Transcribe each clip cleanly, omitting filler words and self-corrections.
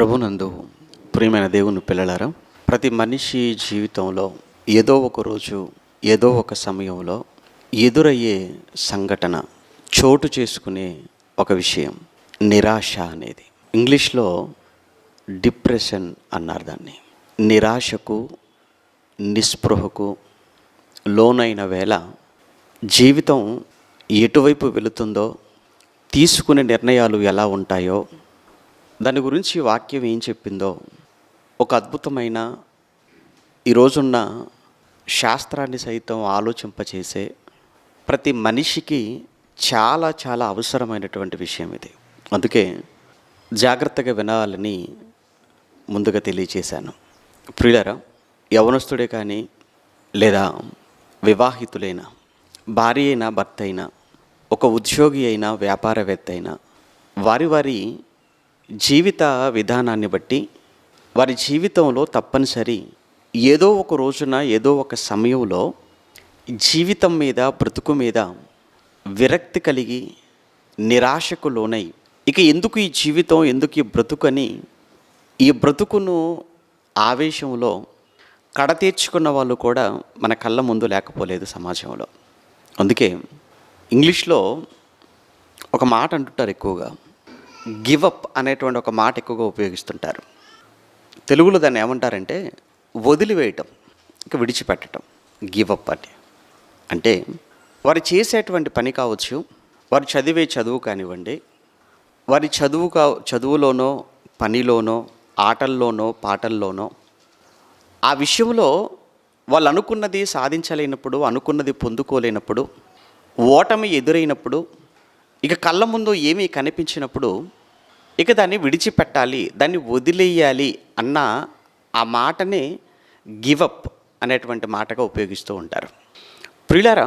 ప్రభునందు ప్రియమైన దేవుని పిల్లలారా, ప్రతి మనిషి జీవితంలో ఏదో ఒక రోజు ఏదో ఒక సమయంలో ఎదురయ్యే సంఘటన, చోటు చేసుకునే ఒక విషయం నిరాశ అనేది. ఇంగ్లీష్లో డిప్రెషన్ అన్నారు దాన్ని. నిరాశకు, నిస్పృహకు లోనైన వేళ జీవితం ఎటువైపు వెళుతుందో, తీసుకునే నిర్ణయాలు ఎలా ఉంటాయో, దాని గురించి వాక్యం ఏం చెప్పిందో ఒక అద్భుతమైన ఈరోజున్న శాస్త్రాన్ని సైతం ఆలోచింపచేసే ప్రతి మనిషికి చాలా చాలా అవసరమైనటువంటి విషయం ఇది. అందుకే జాగ్రత్తగా వినాలని ముందుగా తెలియచేశాను. ప్రియులారా, యవనస్తుడే కానీ లేదా వివాహితులైనా, భార్య అయినా భర్త అయినా, ఒక ఉద్యోగి అయినా వ్యాపారవేత్త అయినా, వారి వారి జీవిత విధానాన్ని బట్టి వారి జీవితంలో తప్పనిసరి ఏదో ఒక రోజున ఏదో ఒక సమయంలో జీవితం మీద, బ్రతుకు మీద విరక్తి కలిగి నిరాశకు లోనై, ఇక ఎందుకు ఈ జీవితం, ఎందుకు ఈ బ్రతుకని ఈ బ్రతుకును ఆవేశంలో కడతీర్చుకున్న వాళ్ళు కూడా మన కళ్ళ ముందు లేకపోలేదు సమాజంలో. అందుకే ఇంగ్లీష్లో ఒక మాట అంటుంటారు, ఎక్కువగా గివ్ అప్ అనేటువంటి ఒక మాట ఎక్కువగా ఉపయోగిస్తుంటారు. తెలుగులో దాన్ని ఏమంటారంటే వదిలివేయటం, ఇక విడిచిపెట్టడం. గివ్ అప్ అంటే వారు చేసేటువంటి పని కావచ్చు, వారు చదివే చదువు కానివ్వండి, వారి చదువులోనో పనిలోనో ఆటల్లోనో పాటల్లోనో ఆ విషయంలో వాళ్ళు అనుకున్నది సాధించలేనప్పుడు, అనుకున్నది పొందుకోలేనప్పుడు, ఓటమి ఎదురైనప్పుడు, ఇక కళ్ళ ముందు ఏమీ కనిపించినప్పుడు ఇక దాన్ని విడిచిపెట్టాలి, దాన్ని వదిలేయాలి అన్న ఆ మాటనే గివప్ అనేటువంటి మాటగా ఉపయోగిస్తూ ఉంటారు. ప్రియులారా,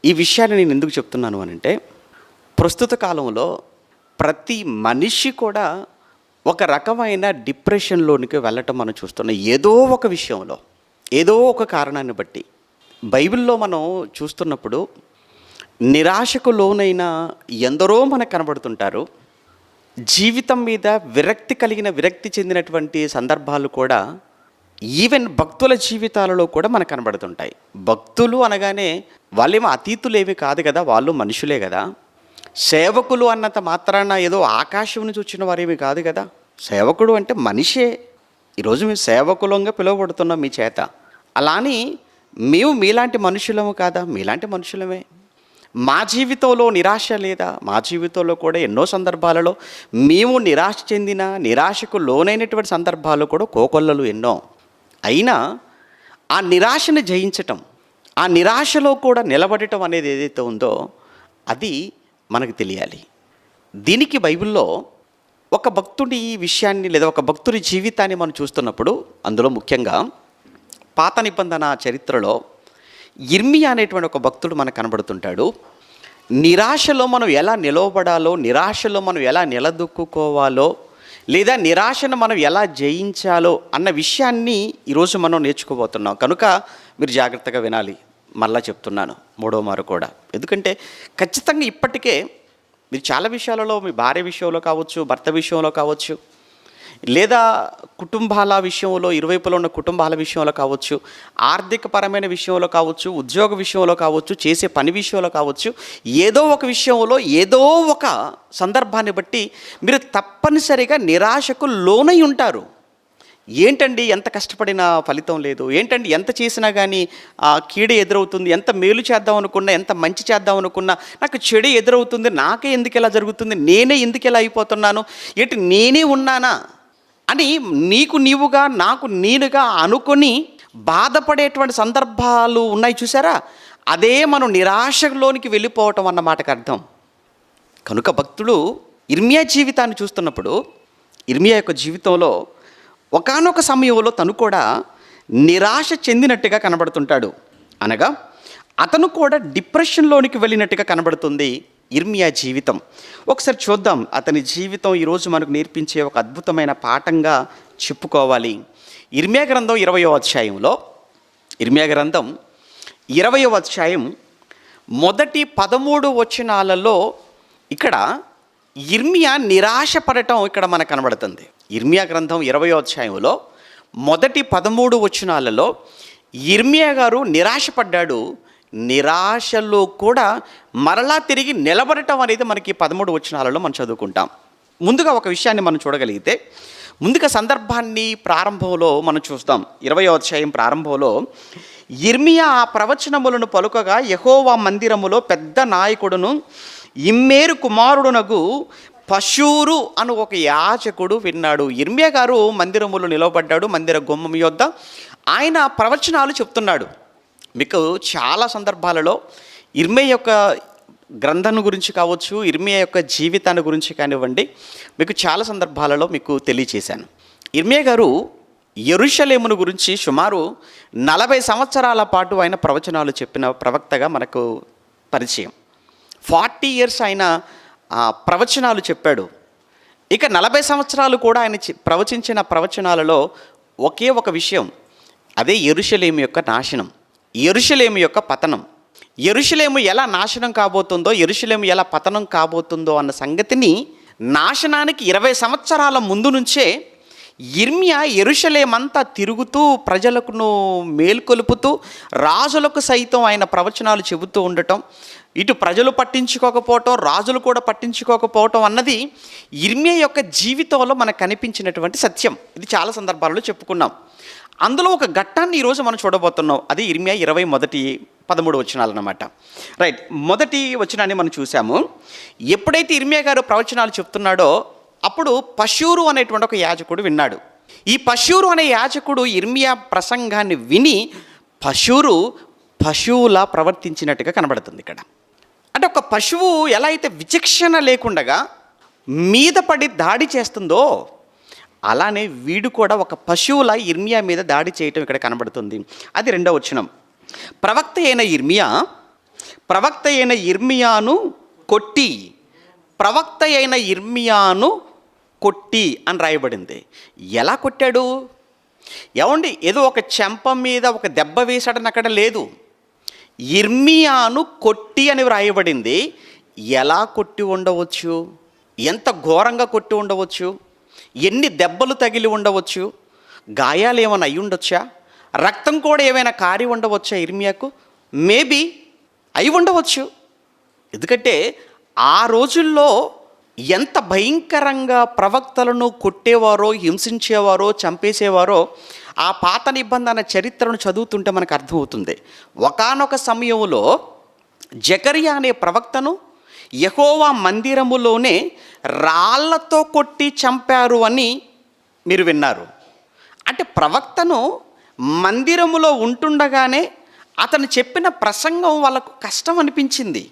ఈ విషయాన్ని నేను ఎందుకు చెప్తున్నాను అనంటే, ప్రస్తుత కాలంలో ప్రతి మనిషి కూడా ఒక రకమైన డిప్రెషన్లోనికి వెళ్ళటం మనం చూస్తున్నాం. ఏదో ఒక విషయంలో, ఏదో ఒక కారణాన్ని బట్టి. బైబిల్లో మనం చూస్తున్నప్పుడు నిరాశకు లోనైన ఎందరో మనకు కనబడుతుంటారు. జీవితం మీద విరక్తి చెందినటువంటి సందర్భాలు కూడా ఈవెన్ భక్తుల జీవితాలలో కూడా మనకు కనబడుతుంటాయి. భక్తులు అనగానే వాళ్ళేమో అతీతులేమి కాదు కదా, వాళ్ళు మనుషులే కదా. సేవకులు అన్నంత మాత్రాన ఏదో ఆకాశం నుంచి వచ్చిన వారేమి కాదు కదా. సేవకుడు అంటే మనిషే. ఈరోజు మేము సేవకులంగా పిలువబడుతున్నాం మీ చేత. అలాని మేము మీలాంటి మనుషులము కాదా? మీలాంటి మనుషులమే. మా జీవితంలో నిరాశ లేదా? మా జీవితంలో కూడా ఎన్నో సందర్భాలలో మేము నిరాశ చెందిన, నిరాశకు లోనైనటువంటి సందర్భాలు కూడా కోకొల్లలు ఎన్నో. అయినా ఆ నిరాశను జయించటం, ఆ నిరాశలో కూడా నిలబడటం అనేది ఏదైతే ఉందో అది మనకు తెలియాలి. దీనికి బైబిల్లో ఒక భక్తుడి విషయాన్ని లేదా ఒక భక్తుడి జీవితాన్ని మనం చూస్తున్నప్పుడు, అందులో ముఖ్యంగా పాత నిబంధన చరిత్రలో ఇర్మియా అనేటువంటి ఒక భక్తుడు మనకు కనబడుతుంటాడు. నిరాశలో మనం ఎలా నిలవబడాలో, నిరాశలో మనం ఎలా నిలదొక్కుకోవాలో, లేదా నిరాశను మనం ఎలా జయించాలో అన్న విషయాన్ని ఈరోజు మనం నేర్చుకోబోతున్నాం. కనుక మీరు జాగ్రత్తగా వినాలి. మళ్ళా చెప్తున్నాను, మూడో మారు కూడా. ఎందుకంటే ఖచ్చితంగా ఇప్పటికే మీరు చాలా విషయాలలో, మీ భార్య విషయంలో కావచ్చు, భర్త విషయంలో కావచ్చు, లేదా కుటుంబాల విషయంలో, ఇరువైపులో ఉన్న కుటుంబాల విషయంలో కావచ్చు, ఆర్థికపరమైన విషయంలో కావచ్చు, ఉద్యోగ విషయంలో కావచ్చు, చేసే పని విషయంలో కావచ్చు, ఏదో ఒక విషయంలో ఏదో ఒక సందర్భాన్ని బట్టి మీరు తప్పనిసరిగా నిరాశకు లోనై ఉంటారు. ఏంటండి ఎంత కష్టపడినా ఫలితం లేదు, ఏంటండి ఎంత చేసినా కానీ కీడు ఎదురవుతుంది, ఎంత మేలు చేద్దాం అనుకున్నా, ఎంత మంచి చేద్దాం అనుకున్నా నాకు చెడు ఎదురవుతుంది, నాకే ఎందుకు ఇలా జరుగుతుంది, నేనే ఎందుకు ఇలా అయిపోతున్నాను, ఏంటి నేనే ఉన్నానా అని నీకు నీవుగా, నాకు నేనుగా అనుకొని బాధపడేటువంటి సందర్భాలు ఉన్నాయి చూసారా? అదే మనం నిరాశలోనికి వెళ్ళిపోవటం అన్న మాటకు అర్థం. కనుక భక్తుడు ఇర్మియా జీవితాన్ని చూస్తున్నప్పుడు, ఇర్మియా యొక్క జీవితంలో ఒకానొక సమయంలో తను కూడా నిరాశ చెందినట్టుగా కనబడుతుంటాడు. అనగా అతను కూడా డిప్రెషన్లోనికి వెళ్ళినట్టుగా కనబడుతుంది ఇర్మియా జీవితం. ఒకసారి చూద్దాం. అతని జీవితం ఈరోజు మనకు నేర్పించే ఒక అద్భుతమైన పాఠంగా చెప్పుకోవాలి. ఇర్మియా గ్రంథం 20వ అధ్యాయంలో, ఇర్మియా గ్రంథం 20వ అధ్యాయం మొదటి 13 వచనాలలో ఇక్కడ ఇర్మియా నిరాశపడటం ఇక్కడ మనకు కనబడుతుంది. ఇర్మియా గ్రంథం 20వ అధ్యాయంలో మొదటి 13 వచనాలలో ఇర్మియా గారు నిరాశపడ్డాడు. నిరాశలో కూడా మరలా తిరిగి నిలబడటం అనేది మనకి 13 వచనాలలో మనం చదువుకుంటాం. ముందుగా ఒక విషయాన్ని మనం చూడగలిగితే, ముందుగా సందర్భాన్ని ప్రారంభంలో మనం చూస్తాం. 20వ అధ్యాయం ప్రారంభంలో ఇర్మియా ఆ ప్రవచనములను పలుకగా యెహోవా మందిరములో పెద్ద నాయకుడును ఇమ్మేరు కుమారుడునగు పషూరు అను ఒక యాజకుడు విన్నాడు. ఇర్మియా గారు మందిరములో నిలవబడ్డాడు. మందిర గుమ్మం యొద్ద ఆయన ప్రవచనాలు చెప్తున్నాడు. మీకు చాలా సందర్భాలలో ఇర్మియా యొక్క గ్రంథం గురించి కావచ్చు, ఇర్మియా యొక్క జీవితాన్ని గురించి కానివ్వండి, మీకు చాలా సందర్భాలలో మీకు తెలియచేశాను. ఇర్మియా గారు యెరూషలేమును గురించి సుమారు 40 సంవత్సరాల పాటు ఆయన ప్రవచనాలు చెప్పిన ప్రవక్తగా మనకు పరిచయం. 40 ఇయర్స్ ఆయన ప్రవచనాలు చెప్పాడు. ఇక 40 సంవత్సరాలు కూడా ఆయన ప్రవచించిన ప్రవచనాలలో ఒకే ఒక విషయం, అదే యెరూషలేము యొక్క నాశనం, యెరూషలేము యొక్క పతనం. యెరూషలేము ఎలా నాశనం కాబోతుందో, యెరూషలేము ఎలా పతనం కాబోతుందో అన్న సంగతిని నాశనానికి 20 సంవత్సరాల ముందు నుంచే ఇర్మియా యెరూషలేమంతా తిరుగుతూ ప్రజలకు మేల్కొలుపుతూ రాజులకు సైతం ఆయన ప్రవచనాలు చెబుతూ ఉండటం, ఇటు ప్రజలు పట్టించుకోకపోవటం, రాజులు కూడా పట్టించుకోకపోవటం అన్నది ఇర్మియా యొక్క జీవితంలో మనకు కనిపించినటువంటి సత్యం. ఇది చాలా సందర్భాల్లో చెప్పుకున్నాం. అందులో ఒక ఘట్టాన్ని ఈరోజు మనం చూడబోతున్నాం. అది ఇర్మియా 20 మొదటి 13 వచనాలు అన్నమాట. రైట్, మొదటి వచనాన్ని మనం చూసాము. ఎప్పుడైతే ఇర్మియా గారు ప్రవచనాలు చెప్తున్నాడో అప్పుడు పషూరు అనేటువంటి ఒక యాజకుడు విన్నాడు. ఈ పషూరు అనే యాజకుడు ఇర్మియా ప్రసంగాన్ని విని పశువులా ప్రవర్తించినట్టుగా కనబడుతుంది ఇక్కడ. అంటే ఒక పశువు ఎలా అయితే విచక్షణ లేకుండా మీద పడి దాడి చేస్తుందో అలానే వీడు కూడా ఒక పశువులా ఇర్మియా మీద దాడి చేయటం ఇక్కడ కనబడుతుంది. అది 2వ వచనం. ప్రవక్త అయిన ఇర్మియాను కొట్టి అని రాయబడింది. ఎలా కొట్టాడు? ఏమండి, ఏదో ఒక చెంప మీద ఒక దెబ్బ వేశాడని అక్కడ లేదు. ఇర్మియాను కొట్టి అని వ్రాయబడింది. ఎలా కొట్టి ఉండవచ్చు? ఎంత ఘోరంగా కొట్టి ఉండవచ్చు? ఎన్ని దెబ్బలు తగిలి ఉండవచ్చు? గాయాలు ఏమైనా అయి ఉండొచ్చా? రక్తం కూడా ఏమైనా కారి ఉండవచ్చా ఇర్మియాకు? మేబీ అయి ఉండవచ్చు. ఎందుకంటే ఆ రోజుల్లో ఎంత భయంకరంగా ప్రవక్తలను కొట్టేవారో, హింసించేవారో, చంపేసేవారో ఆ పాత నిబంధన చరిత్రను చదువుతుంటే మనకు అర్థమవుతుంది. ఒకానొక సమయంలో జకరియా అనే ప్రవక్తను యెహోవా మందిరములోనే రాళ్లతో కొట్టి చంపారు అని మీరు విన్నారు. అంటే ప్రవక్తను మందిరములో ఉంటుండగానే అతను చెప్పిన ప్రసంగం వాళ్ళకు కష్టం అనిపించింది.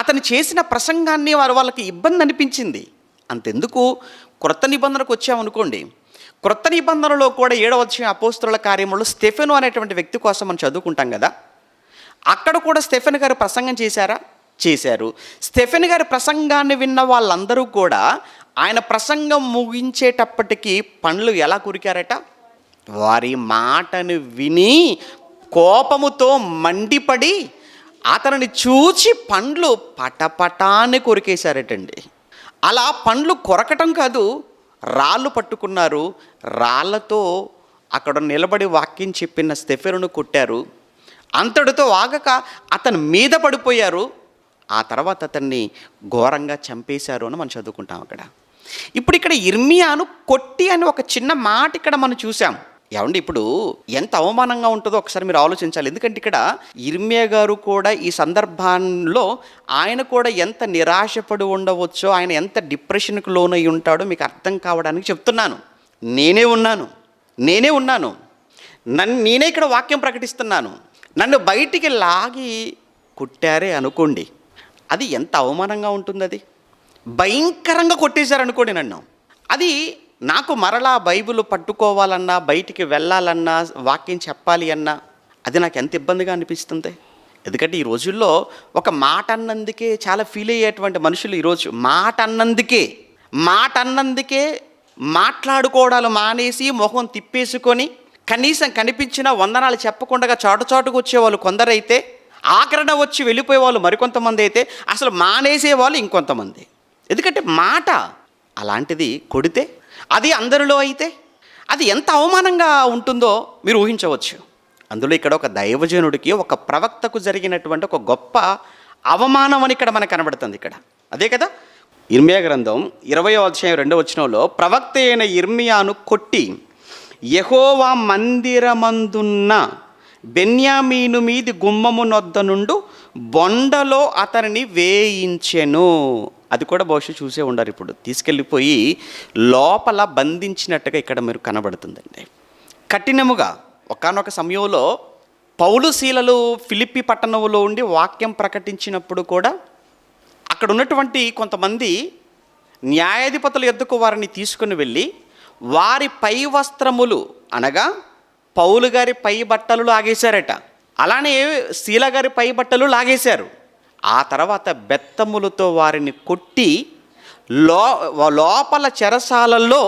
అతను చేసిన ప్రసంగాన్ని వాళ్ళకి ఇబ్బంది అనిపించింది. అంతెందుకు, క్రొత్త నిబంధనకు వచ్చామనుకోండి, క్రొత్త నిబంధనలో కూడా 7వ అధ్యాయం అపోస్తలుల కార్యములో స్టెఫెను అనేటువంటి వ్యక్తి కోసం మనం చదువుకుంటాం కదా. అక్కడ కూడా స్టెఫెను గారు ప్రసంగం చేశారు. స్టెఫెను గారి ప్రసంగాన్ని విన్న వాళ్ళందరూ కూడా ఆయన ప్రసంగం ముగించేటప్పటికీ పండ్లు ఎలా కురికారట? వారి మాటను విని కోపముతో మండిపడి అతనిని చూచి పండ్లు పటపటాన్ని కొరికేశారటండి. అలా పండ్లు కొరకటం కాదు, రాళ్ళు పట్టుకున్నారు. రాళ్లతో అక్కడ నిలబడి వాక్యం చెప్పిన స్టెఫెనును కొట్టారు. అంతటితో ఆగక అతని మీద పడిపోయారు. ఆ తర్వాత అతన్ని ఘోరంగా చంపేశారు అని మనం చదువుకుంటాం అక్కడ. ఇప్పుడు ఇక్కడ ఇర్మియాను కొట్టి అని ఒక చిన్న మాట ఇక్కడ మనం చూసాం. ఏమండి, ఇప్పుడు ఎంత అవమానంగా ఉంటుందో ఒకసారి మీరు ఆలోచించాలి. ఎందుకంటే ఇక్కడ ఇర్మియా గారు కూడా ఈ సందర్భంలో ఆయన కూడా ఎంత నిరాశపడి ఉండవచ్చో, ఆయన ఎంత డిప్రెషన్కి లోనై ఉంటాడో మీకు అర్థం కావడానికి చెప్తున్నాను. నేనే ఉన్నాను. నేనే ఇక్కడ వాక్యం ప్రకటిస్తున్నాను. నన్ను బయటికి లాగి కొట్టారే అనుకోండి, అది ఎంత అవమానంగా ఉంటుంది. అది భయంకరంగా కొట్టేశారనుకోండి నన్ను, అది నాకు మరలా బైబిల్ పట్టుకోవాలన్నా, బయటికి వెళ్ళాలన్నా, వాక్యం చెప్పాలి అన్నా అది నాకు ఎంత ఇబ్బందిగా అనిపిస్తుంది. ఎందుకంటే ఈ రోజుల్లో ఒక మాట అన్నందుకే చాలా ఫీల్ అయ్యేటువంటి మనుషులు ఈరోజు మాట అన్నందుకే మాట్లాడుకోవడాలు మానేసి మొహం తిప్పేసుకొని కనీసం కనిపించిన వందనాలు చెప్పకుండా చాటుకు వచ్చేవాళ్ళు కొందరైతే, ఆఖరణ వచ్చి వెళ్ళిపోయే వాళ్ళు మరికొంతమంది అయితే, అసలు మానేసే వాళ్ళు ఇంకొంతమంది. ఎందుకంటే మాట అలాంటిది కొడితే, అది అందరిలో అయితే అది ఎంత అవమానంగా ఉంటుందో మీరు ఊహించవచ్చు. అందులో ఇక్కడ ఒక దైవజనుడికి, ఒక ప్రవక్తకు జరిగినటువంటి ఒక గొప్ప అవమానం అని ఇక్కడ మనకు కనబడుతుంది. ఇక్కడ అదే కదా, ఇర్మియా గ్రంథం 20వ అధ్యాయం 2వ వచనంలో ప్రవక్త అయిన ఇర్మియాను కొట్టి యెహోవా మందిరమందున్న బెన్యామీను మీది గుమ్మము నొద్ద నుండు బొండలో అతనిని వేయించెను. అది కూడా బహుశా చూసే ఉండారు. ఇప్పుడు తీసుకెళ్ళిపోయి లోపల బంధించినట్టుగా ఇక్కడ మీరు కనబడుతుందండి. కఠినముగా ఒకానొక సమయంలో పౌలు శీలలు ఫిలిప్పి పట్టణంలో ఉండి వాక్యం ప్రకటించినప్పుడు కూడా అక్కడ ఉన్నటువంటి కొంతమంది న్యాయాధిపతుల యొద్దకు వారిని తీసుకుని వెళ్ళి వారి పై వస్త్రములు అనగా పౌలు గారి పై బట్టలు లాగేశారట. అలానే శీల గారి పై బట్టలు లాగేశారు. ఆ తర్వాత బెత్తములతో వారిని కొట్టి లోపల చెరసాలలో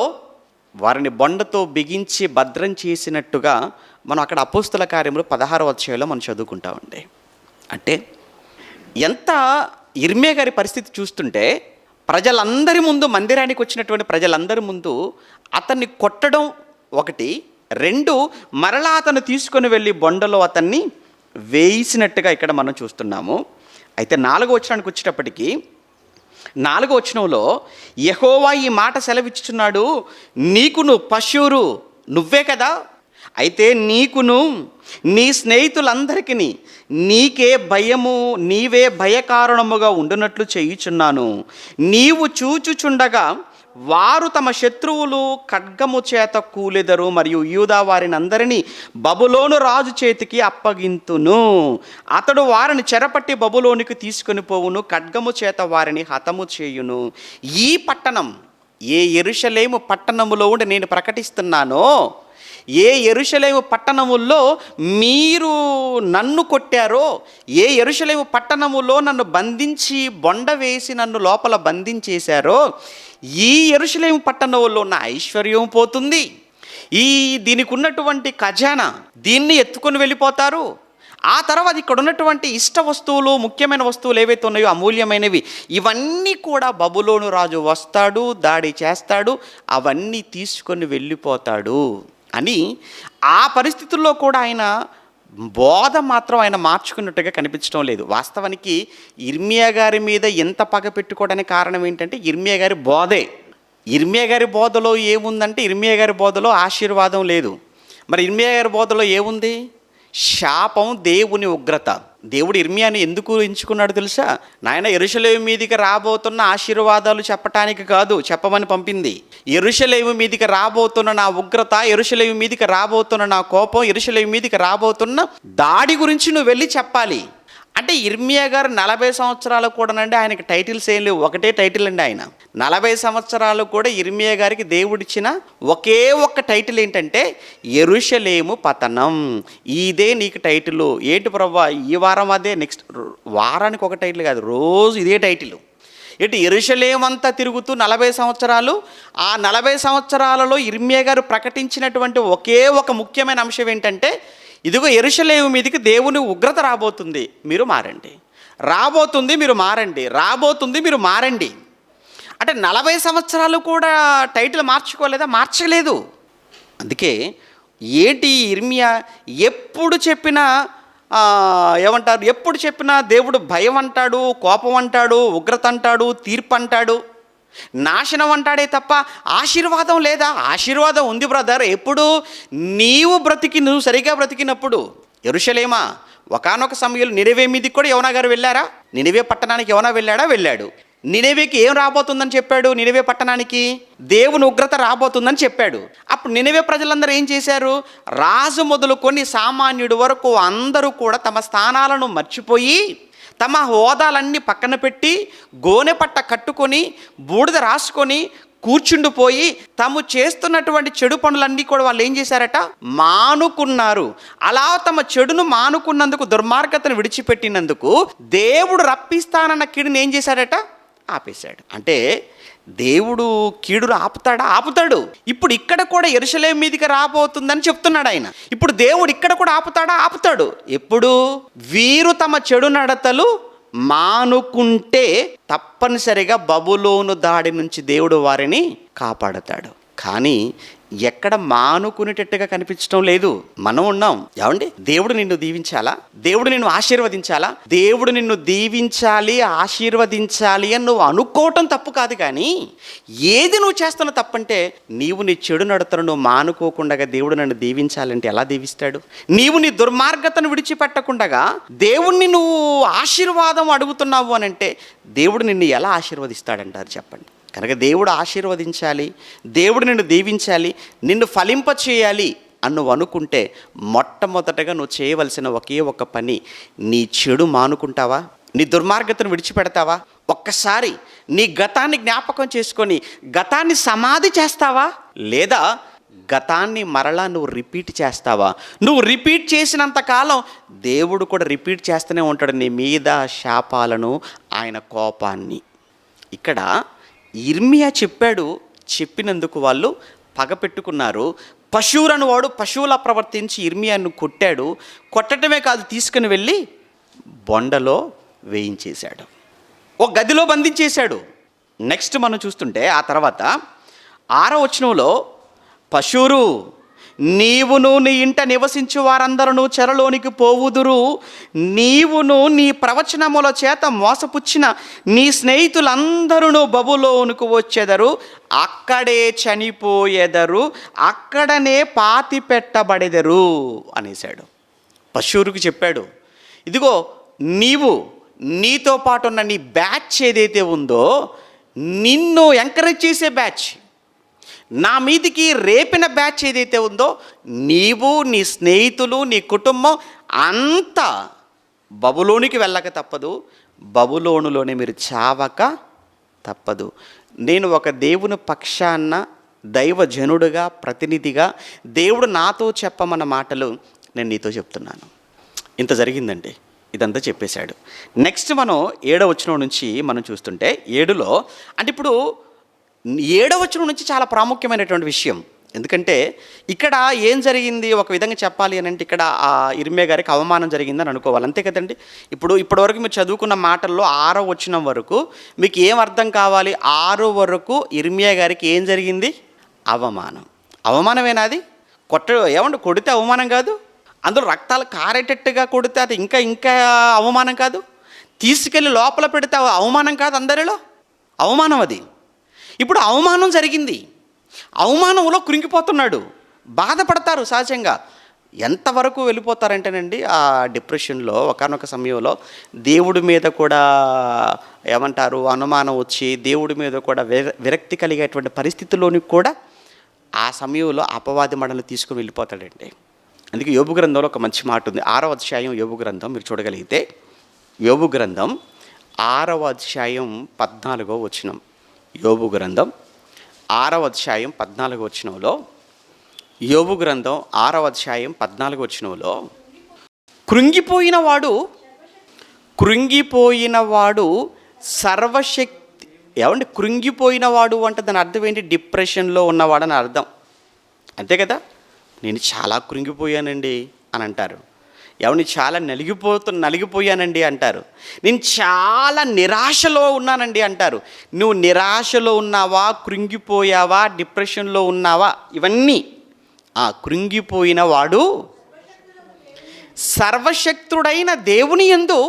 వారిని బొండతో బిగించి భద్రం చేసినట్టుగా మనం అక్కడ అపోస్తుల కార్యములు 16వ అధ్యాయంలో మనం చదువుకుంటామండి. అంటే ఎంత ఇర్మియా గారి పరిస్థితి చూస్తుంటే, ప్రజలందరి ముందు, మందిరానికి వచ్చినటువంటి ప్రజలందరి ముందు అతన్ని కొట్టడం ఒకటి, 2 మరలా అతను తీసుకొని వెళ్ళి బొండలో అతన్ని వేసినట్టుగా ఇక్కడ మనం చూస్తున్నాము. అయితే 4వ వచనానికి వచ్చేటప్పటికి 4వ వచనంలో యెహోవా ఈ మాట సెలవిచ్చుచున్నాడు, నీకును పశువురు నువ్వే కదా, అయితే నీకును నీ స్నేహితులందరికీ నీకే భయము, నీవే భయకారణముగా ఉండునట్లు చేయుచున్నాను. నీవు చూచుచుండగా వారు తమ శత్రువులు ఖడ్గము చేత కూలెదరు, మరియు యూదా వారిని అందరినీ బబులోను రాజు చేతికి అప్పగింతును. అతడు వారిని చెరపట్టి బబులోనికి తీసుకొని పోవును, ఖడ్గము చేత వారిని హతము చేయును. ఈ పట్టణం, ఏ యెరూషలేము పట్టణములో ఉండి నేను ప్రకటిస్తున్నానో, ఏ యెరూషలేము పట్టణములో మీరు నన్ను కొట్టారో, ఏ యెరూషలేము పట్టణములో నన్ను బంధించి బొండ వేసి నన్ను లోపల బంధించేశారో, ఈ యెరూషలేము పట్టణంలో ఉన్న ఐశ్వర్యం పోతుంది, దీనికి ఉన్నటువంటి ఖజానా దీన్ని ఎత్తుకొని వెళ్ళిపోతారు. ఆ తర్వాత ఇక్కడ ఉన్నటువంటి ఇష్ట వస్తువులు, ముఖ్యమైన వస్తువులు ఏవైతే ఉన్నాయో అమూల్యమైనవి, ఇవన్నీ కూడా బబులోను రాజు వస్తాడు, దాడి చేస్తాడు, అవన్నీ తీసుకొని వెళ్ళిపోతాడు అని ఆ పరిస్థితుల్లో కూడా ఆయన బోధ మాత్రం ఆయన మార్చుకున్నట్టుగా కనిపించడం లేదు. వాస్తవానికి ఇర్మియా గారి మీద ఎంత పగ పెట్టుకోవడానికి కారణం ఏంటంటే ఇర్మియా గారి బోధే. ఇర్మియా గారి బోధలో ఏముందంటే, ఇర్మియా గారి బోధలో ఆశీర్వాదం లేదు. మరి ఇర్మియా గారి బోధలో ఏముంది? శాపం, దేవుని ఉగ్రత. దేవుడు ఇర్మియాని ఎందుకు ఎంచుకున్నాడు తెలుసా? నాయన యెరూషలేము మీదికి రాబోతున్న ఆశీర్వాదాలు చెప్పటానికి కాదు చెప్పమని పంపింది. యెరూషలేము మీదికి రాబోతున్న నా ఉగ్రత, యెరూషలేము మీదికి రాబోతున్న నా కోపం, యెరూషలేము మీదికి రాబోతున్న దాడి గురించి నువ్వు వెళ్ళి చెప్పాలి. అంటే ఇర్మియా గారు 40 సంవత్సరాలు కూడానండి ఆయనకి టైటిల్స్ ఏం లేవు, ఒకటే టైటిల్ అండి. ఆయన 40 సంవత్సరాలు కూడా ఇర్మియా గారికి దేవుడిచ్చిన ఒకే ఒక్క టైటిల్ ఏంటంటే యెరూషలేము పతనం. ఇదే నీకు టైటిల్. ఏంటి ప్రభా, ఈ వారం అదే, నెక్స్ట్ వారానికి ఒక టైటిల్ కాదు, రోజు ఇదే టైటిల్. ఏంటి, యెరూషలేము అంతా తిరుగుతూ 40 సంవత్సరాలు, ఆ 40 సంవత్సరాలలో ఇర్మియా గారు ప్రకటించినటువంటి ఒకే ఒక ముఖ్యమైన అంశం ఏంటంటే, ఇదిగో యెరూషలేము మీదకి దేవుని ఉగ్రత రాబోతుంది, మీరు మారండి, రాబోతుంది మీరు మారండి, రాబోతుంది మీరు మారండి. అంటే 40 సంవత్సరాలు కూడా టైటిల్ మార్చుకోలేదా? మార్చలేదు. అందుకే ఏంటి ఇర్మియా ఎప్పుడు చెప్పినా ఏమంటారు, ఎప్పుడు చెప్పినా దేవుడు భయం అంటాడు, కోపం అంటాడు, ఉగ్రత అంటాడు, తీర్పు అంటాడు, నాశనం అంటాడే తప్ప ఆశీర్వాదం లేదా? ఆశీర్వాదం ఉంది బ్రదర్. ఎప్పుడు? నువ్వు సరిగా బ్రతికినప్పుడు. యెరూషలేమా, ఒకానొక సమయంలో నినెవే మీదకి కూడా యోనా గారు వెళ్ళారా? నినెవే పట్టణానికి యోనా వెళ్ళాడా? వెళ్ళాడు. నినెవేకి ఏం రాబోతుందని చెప్పాడు? నినెవే పట్టణానికి దేవుని ఉగ్రత రాబోతుందని చెప్పాడు. అప్పుడు నినెవే ప్రజలందరూ ఏం చేశారు? రాజు మొదలుకొని సామాన్యుడి వరకు అందరూ కూడా తమ స్థానాలను మర్చిపోయి, తమ హోదాలన్నీ పక్కన పెట్టి, గోనె పట్ట కట్టుకొని, బూడిద రాసుకొని కూర్చుండిపోయి, తాము చేస్తున్నటువంటి చెడు పనులన్నీ కూడా వాళ్ళు ఏం చేశారట? మానుకున్నారు. అలా తమ చెడును మానుకున్నందుకు, దుర్మార్గతను విడిచిపెట్టినందుకు దేవుడు రప్పిస్తానన్న కీడుని ఏం చేశాడట? ఆపేశాడు. అంటే దేవుడు కీడును ఆపుతాడా? ఆపుతాడు. ఇప్పుడు ఇక్కడ కూడా యెరూషలేము మీదికి రాబోతుందని చెప్తున్నాడు ఆయన. ఇప్పుడు దేవుడు ఇక్కడ కూడా ఆపుతాడా? ఆపుతాడు. ఎప్పుడు? వీరు తమ చెడు నడతలు మానుకుంటే తప్పనిసరిగా బబులోను దాడి నుంచి దేవుడు వారిని కాపాడతాడు. కానీ ఎక్కడ మానుకునేటట్టుగా కనిపించడం లేదు. మనం ఉన్నాం. ఏమండి, దేవుడు నిన్ను దీవించాలా, దేవుడు నిన్ను ఆశీర్వదించాలా, దేవుడు నిన్ను దీవించాలి ఆశీర్వదించాలి అని నువ్వు అనుకోవటం తప్పు కాదు. కానీ ఏది నువ్వు చేస్తున్న తప్పంటే, నీవు నీ చెడు నడతను నువ్వు మానుకోకుండా దేవుడు నన్ను దీవించాలంటే ఎలా దీవిస్తాడు? నీవు నీ దుర్మార్గతను విడిచిపెట్టకుండా దేవుణ్ణి నువ్వు ఆశీర్వాదం అడుగుతున్నావు అని అంటే దేవుడు నిన్ను ఎలా ఆశీర్వదిస్తాడంటారు చెప్పండి? కనుక దేవుడు ఆశీర్వదించాలి, దేవుడు నిన్ను దీవించాలి, నిన్ను ఫలింప చేయాలి అని నువ్వు అనుకుంటే మొట్టమొదటగా నువ్వు చేయవలసిన ఒకే ఒక పని, నీ చెడు మానుకుంటావా? నీ దుర్మార్గతను విడిచిపెడతావా? ఒక్కసారి నీ గతాన్ని జ్ఞాపకం చేసుకొని గతాన్ని సమాధి చేస్తావా? లేదా గతాన్ని మరలా నువ్వు రిపీట్ చేస్తావా? నువ్వు రిపీట్ చేసినంత కాలం దేవుడు కూడా రిపీట్ చేస్తూనే ఉంటాడు నీ మీద శాపాలను, ఆయన కోపాన్ని. ఇక్కడ ఇర్మియా చెప్పాడు, చెప్పినందుకు వాళ్ళు పగ పెట్టుకున్నారు. పశువులను వాడు పశువులా ప్రవర్తించి ఇర్మియాను కొట్టాడు. కొట్టడమే కాదు, తీసుకుని వెళ్ళి బొండలో వేయించేశాడు, ఒక గదిలో బంధించేశాడు. నెక్స్ట్ మనం చూస్తుంటే ఆ తర్వాత 6వ వచనంలో, పశువురు నీవును నీ ఇంట నివసించు వారందరూ చెరలోనికి పోవుదురు, నీవును నీ ప్రవచనముల చేత మోసపుచ్చిన నీ స్నేహితులందరూ బబులోనుకు వచ్చెదరు, అక్కడే చనిపోయేదరు, అక్కడనే పాతి పెట్టబడెదరు అనేశాడు. పశువురికి చెప్పాడు, ఇదిగో నీవు నీతో పాటు ఉన్న నీ బ్యాచ్ ఏదైతే ఉందో, నిన్ను ఎంకరేజ్ చేసే బ్యాచ్, నా మీదికి రేపిన బ్యాచ్ ఏదైతే ఉందో, నీవు నీ స్నేహితులు నీ కుటుంబం అంతా బబులోనికి వెళ్ళక తప్పదు, బబులోనులోనే మీరు చావక తప్పదు. నేను ఒక దేవుని పక్షాన దైవజనుడుగా ప్రతినిధిగా దేవుడు నాతో చెప్పమన్న మాటలు నేను నీతో చెప్తున్నాను. ఇంత జరిగిందండి, ఇదంతా చెప్పేశాడు. నెక్స్ట్ మనం 7వ వచనం నుంచి మనం చూస్తుంటే, 7లో అంటే ఇప్పుడు 7వ వచనం నుంచి చాలా ప్రాముఖ్యమైనటువంటి విషయం. ఎందుకంటే ఇక్కడ ఏం జరిగింది, ఒక విధంగా చెప్పాలి అని అంటే, ఇక్కడ ఆ ఇర్మియా గారికి అవమానం జరిగిందని అనుకోవాలి, అంతే కదండి. ఇప్పటివరకు మీరు చదువుకున్న మాటల్లో 6వ వచనం వరకు మీకు ఏం అర్థం కావాలి? 6 వరకు ఇర్మియా గారికి ఏం జరిగింది? అవమానం. అవమానమేనా అది? ఏమంటే కొడితే అవమానం కాదు, అందులో రక్తాలు కారేటట్టుగా కొడితే అది ఇంకా ఇంకా అవమానం కాదు, తీసుకెళ్ళి లోపల పెడితే అవమానం కాదు, అందరిలో అవమానం అది. ఇప్పుడు అవమానం జరిగింది, అవమానంలో కృంగిపోతున్నాడు, బాధపడతారు సహజంగా. ఎంతవరకు వెళ్ళిపోతారంటేనండి, ఆ డిప్రెషన్లో ఒకానొక సమయంలో దేవుడి మీద కూడా ఏమంటారు అనుమానం వచ్చి, దేవుడి మీద కూడా విరక్తి కలిగేటువంటి పరిస్థితుల్లోని కూడా ఆ సమయంలో అపవాది మడలు తీసుకుని వెళ్ళిపోతాడండి. అందుకే యోబు గ్రంథంలో ఒక మంచి మాట ఉంది. 6వ అధ్యాయం యోబు గ్రంథం మీరు చూడగలిగితే, యోబు గ్రంథం 6వ అధ్యాయం 14వ వచనం. యోబు గ్రంథం 6వ అధ్యాయం 14వ వచనంలో, యోబు గ్రంథం 6వ అధ్యాయం 14వ వచనంలో, కృంగిపోయినవాడు సర్వశక్తి. ఏమండి, కృంగిపోయినవాడు అంటే దాని అర్థం ఏంటి? డిప్రెషన్లో ఉన్నవాడని అర్థం, అంతే కదా. నేను చాలా కృంగిపోయానండి అని అంటారు. ఎవరిని చాలా నలిగిపోయానండి అంటారు. నేను చాలా నిరాశలో ఉన్నానండి అంటారు. నువ్వు నిరాశలో ఉన్నావా, కృంగిపోయావా, డిప్రెషన్లో ఉన్నావా, ఇవన్నీ కృంగిపోయిన వాడు సర్వశక్తుడైన దేవుని యందు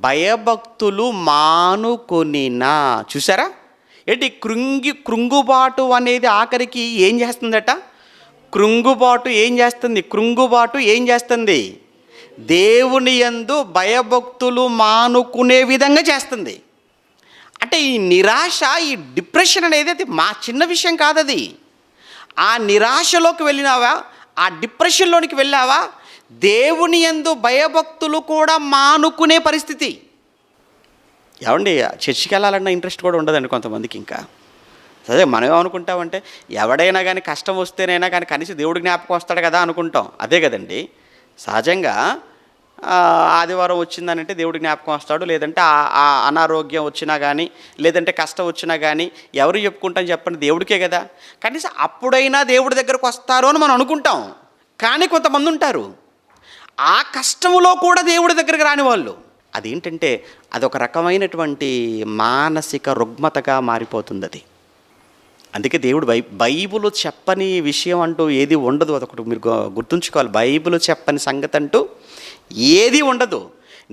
భయభక్తులు మానుకొనినా. చూసారా ఏంటి? కృంగుబాటు అనేది ఆఖరికి ఏం చేస్తుందట? కృంగుబాటు ఏం చేస్తుంది? దేవుని యందు భయభక్తులు మానుకునే విధంగా చేస్తుంది. అంటే ఈ నిరాశ, ఈ డిప్రెషన్ అనేది అది మా చిన్న విషయం కాదది. ఆ నిరాశలోకి వెళ్ళినావా, ఆ డిప్రెషన్లోనికి వెళ్ళావా, దేవుని యందు భయభక్తులు కూడా మానుకునే పరిస్థితి. ఏమండి, చర్చికి వెళ్ళాలన్న ఇంట్రెస్ట్ కూడా ఉండదండి కొంతమందికి. ఇంకా సరే, మనం ఏమనుకుంటామంటే, ఎవడైనా కానీ కష్టం వస్తేనైనా కానీ కనీసం దేవుడు జ్ఞాపకం వస్తాడు కదా అనుకుంటాం. అదే కదండి సహజంగా. ఆదివారం వచ్చిందనంటే దేవుడు జ్ఞాపకం వస్తాడు, లేదంటే అనారోగ్యం వచ్చినా కానీ, లేదంటే కష్టం వచ్చినా కానీ ఎవరు చెప్పుకుంటాం చెప్పండి? దేవుడికే కదా. కనీసం అప్పుడైనా దేవుడి దగ్గరకు వస్తారు అని మనం అనుకుంటాం. కానీ కొంతమంది ఉంటారు, ఆ కష్టంలో కూడా దేవుడి దగ్గరికి రాని వాళ్ళు, అదేంటంటే అదొక రకమైనటువంటి మానసిక రుగ్మతగా మారిపోతుంది అది. అందుకే దేవుడు బైబిల్ చెప్పని విషయం అంటూ ఏది ఉండదు. అదొకటి మీరు గుర్తుంచుకోవాలి. బైబిల్ చెప్పని సంగతి అంటూ ఏది ఉండదు.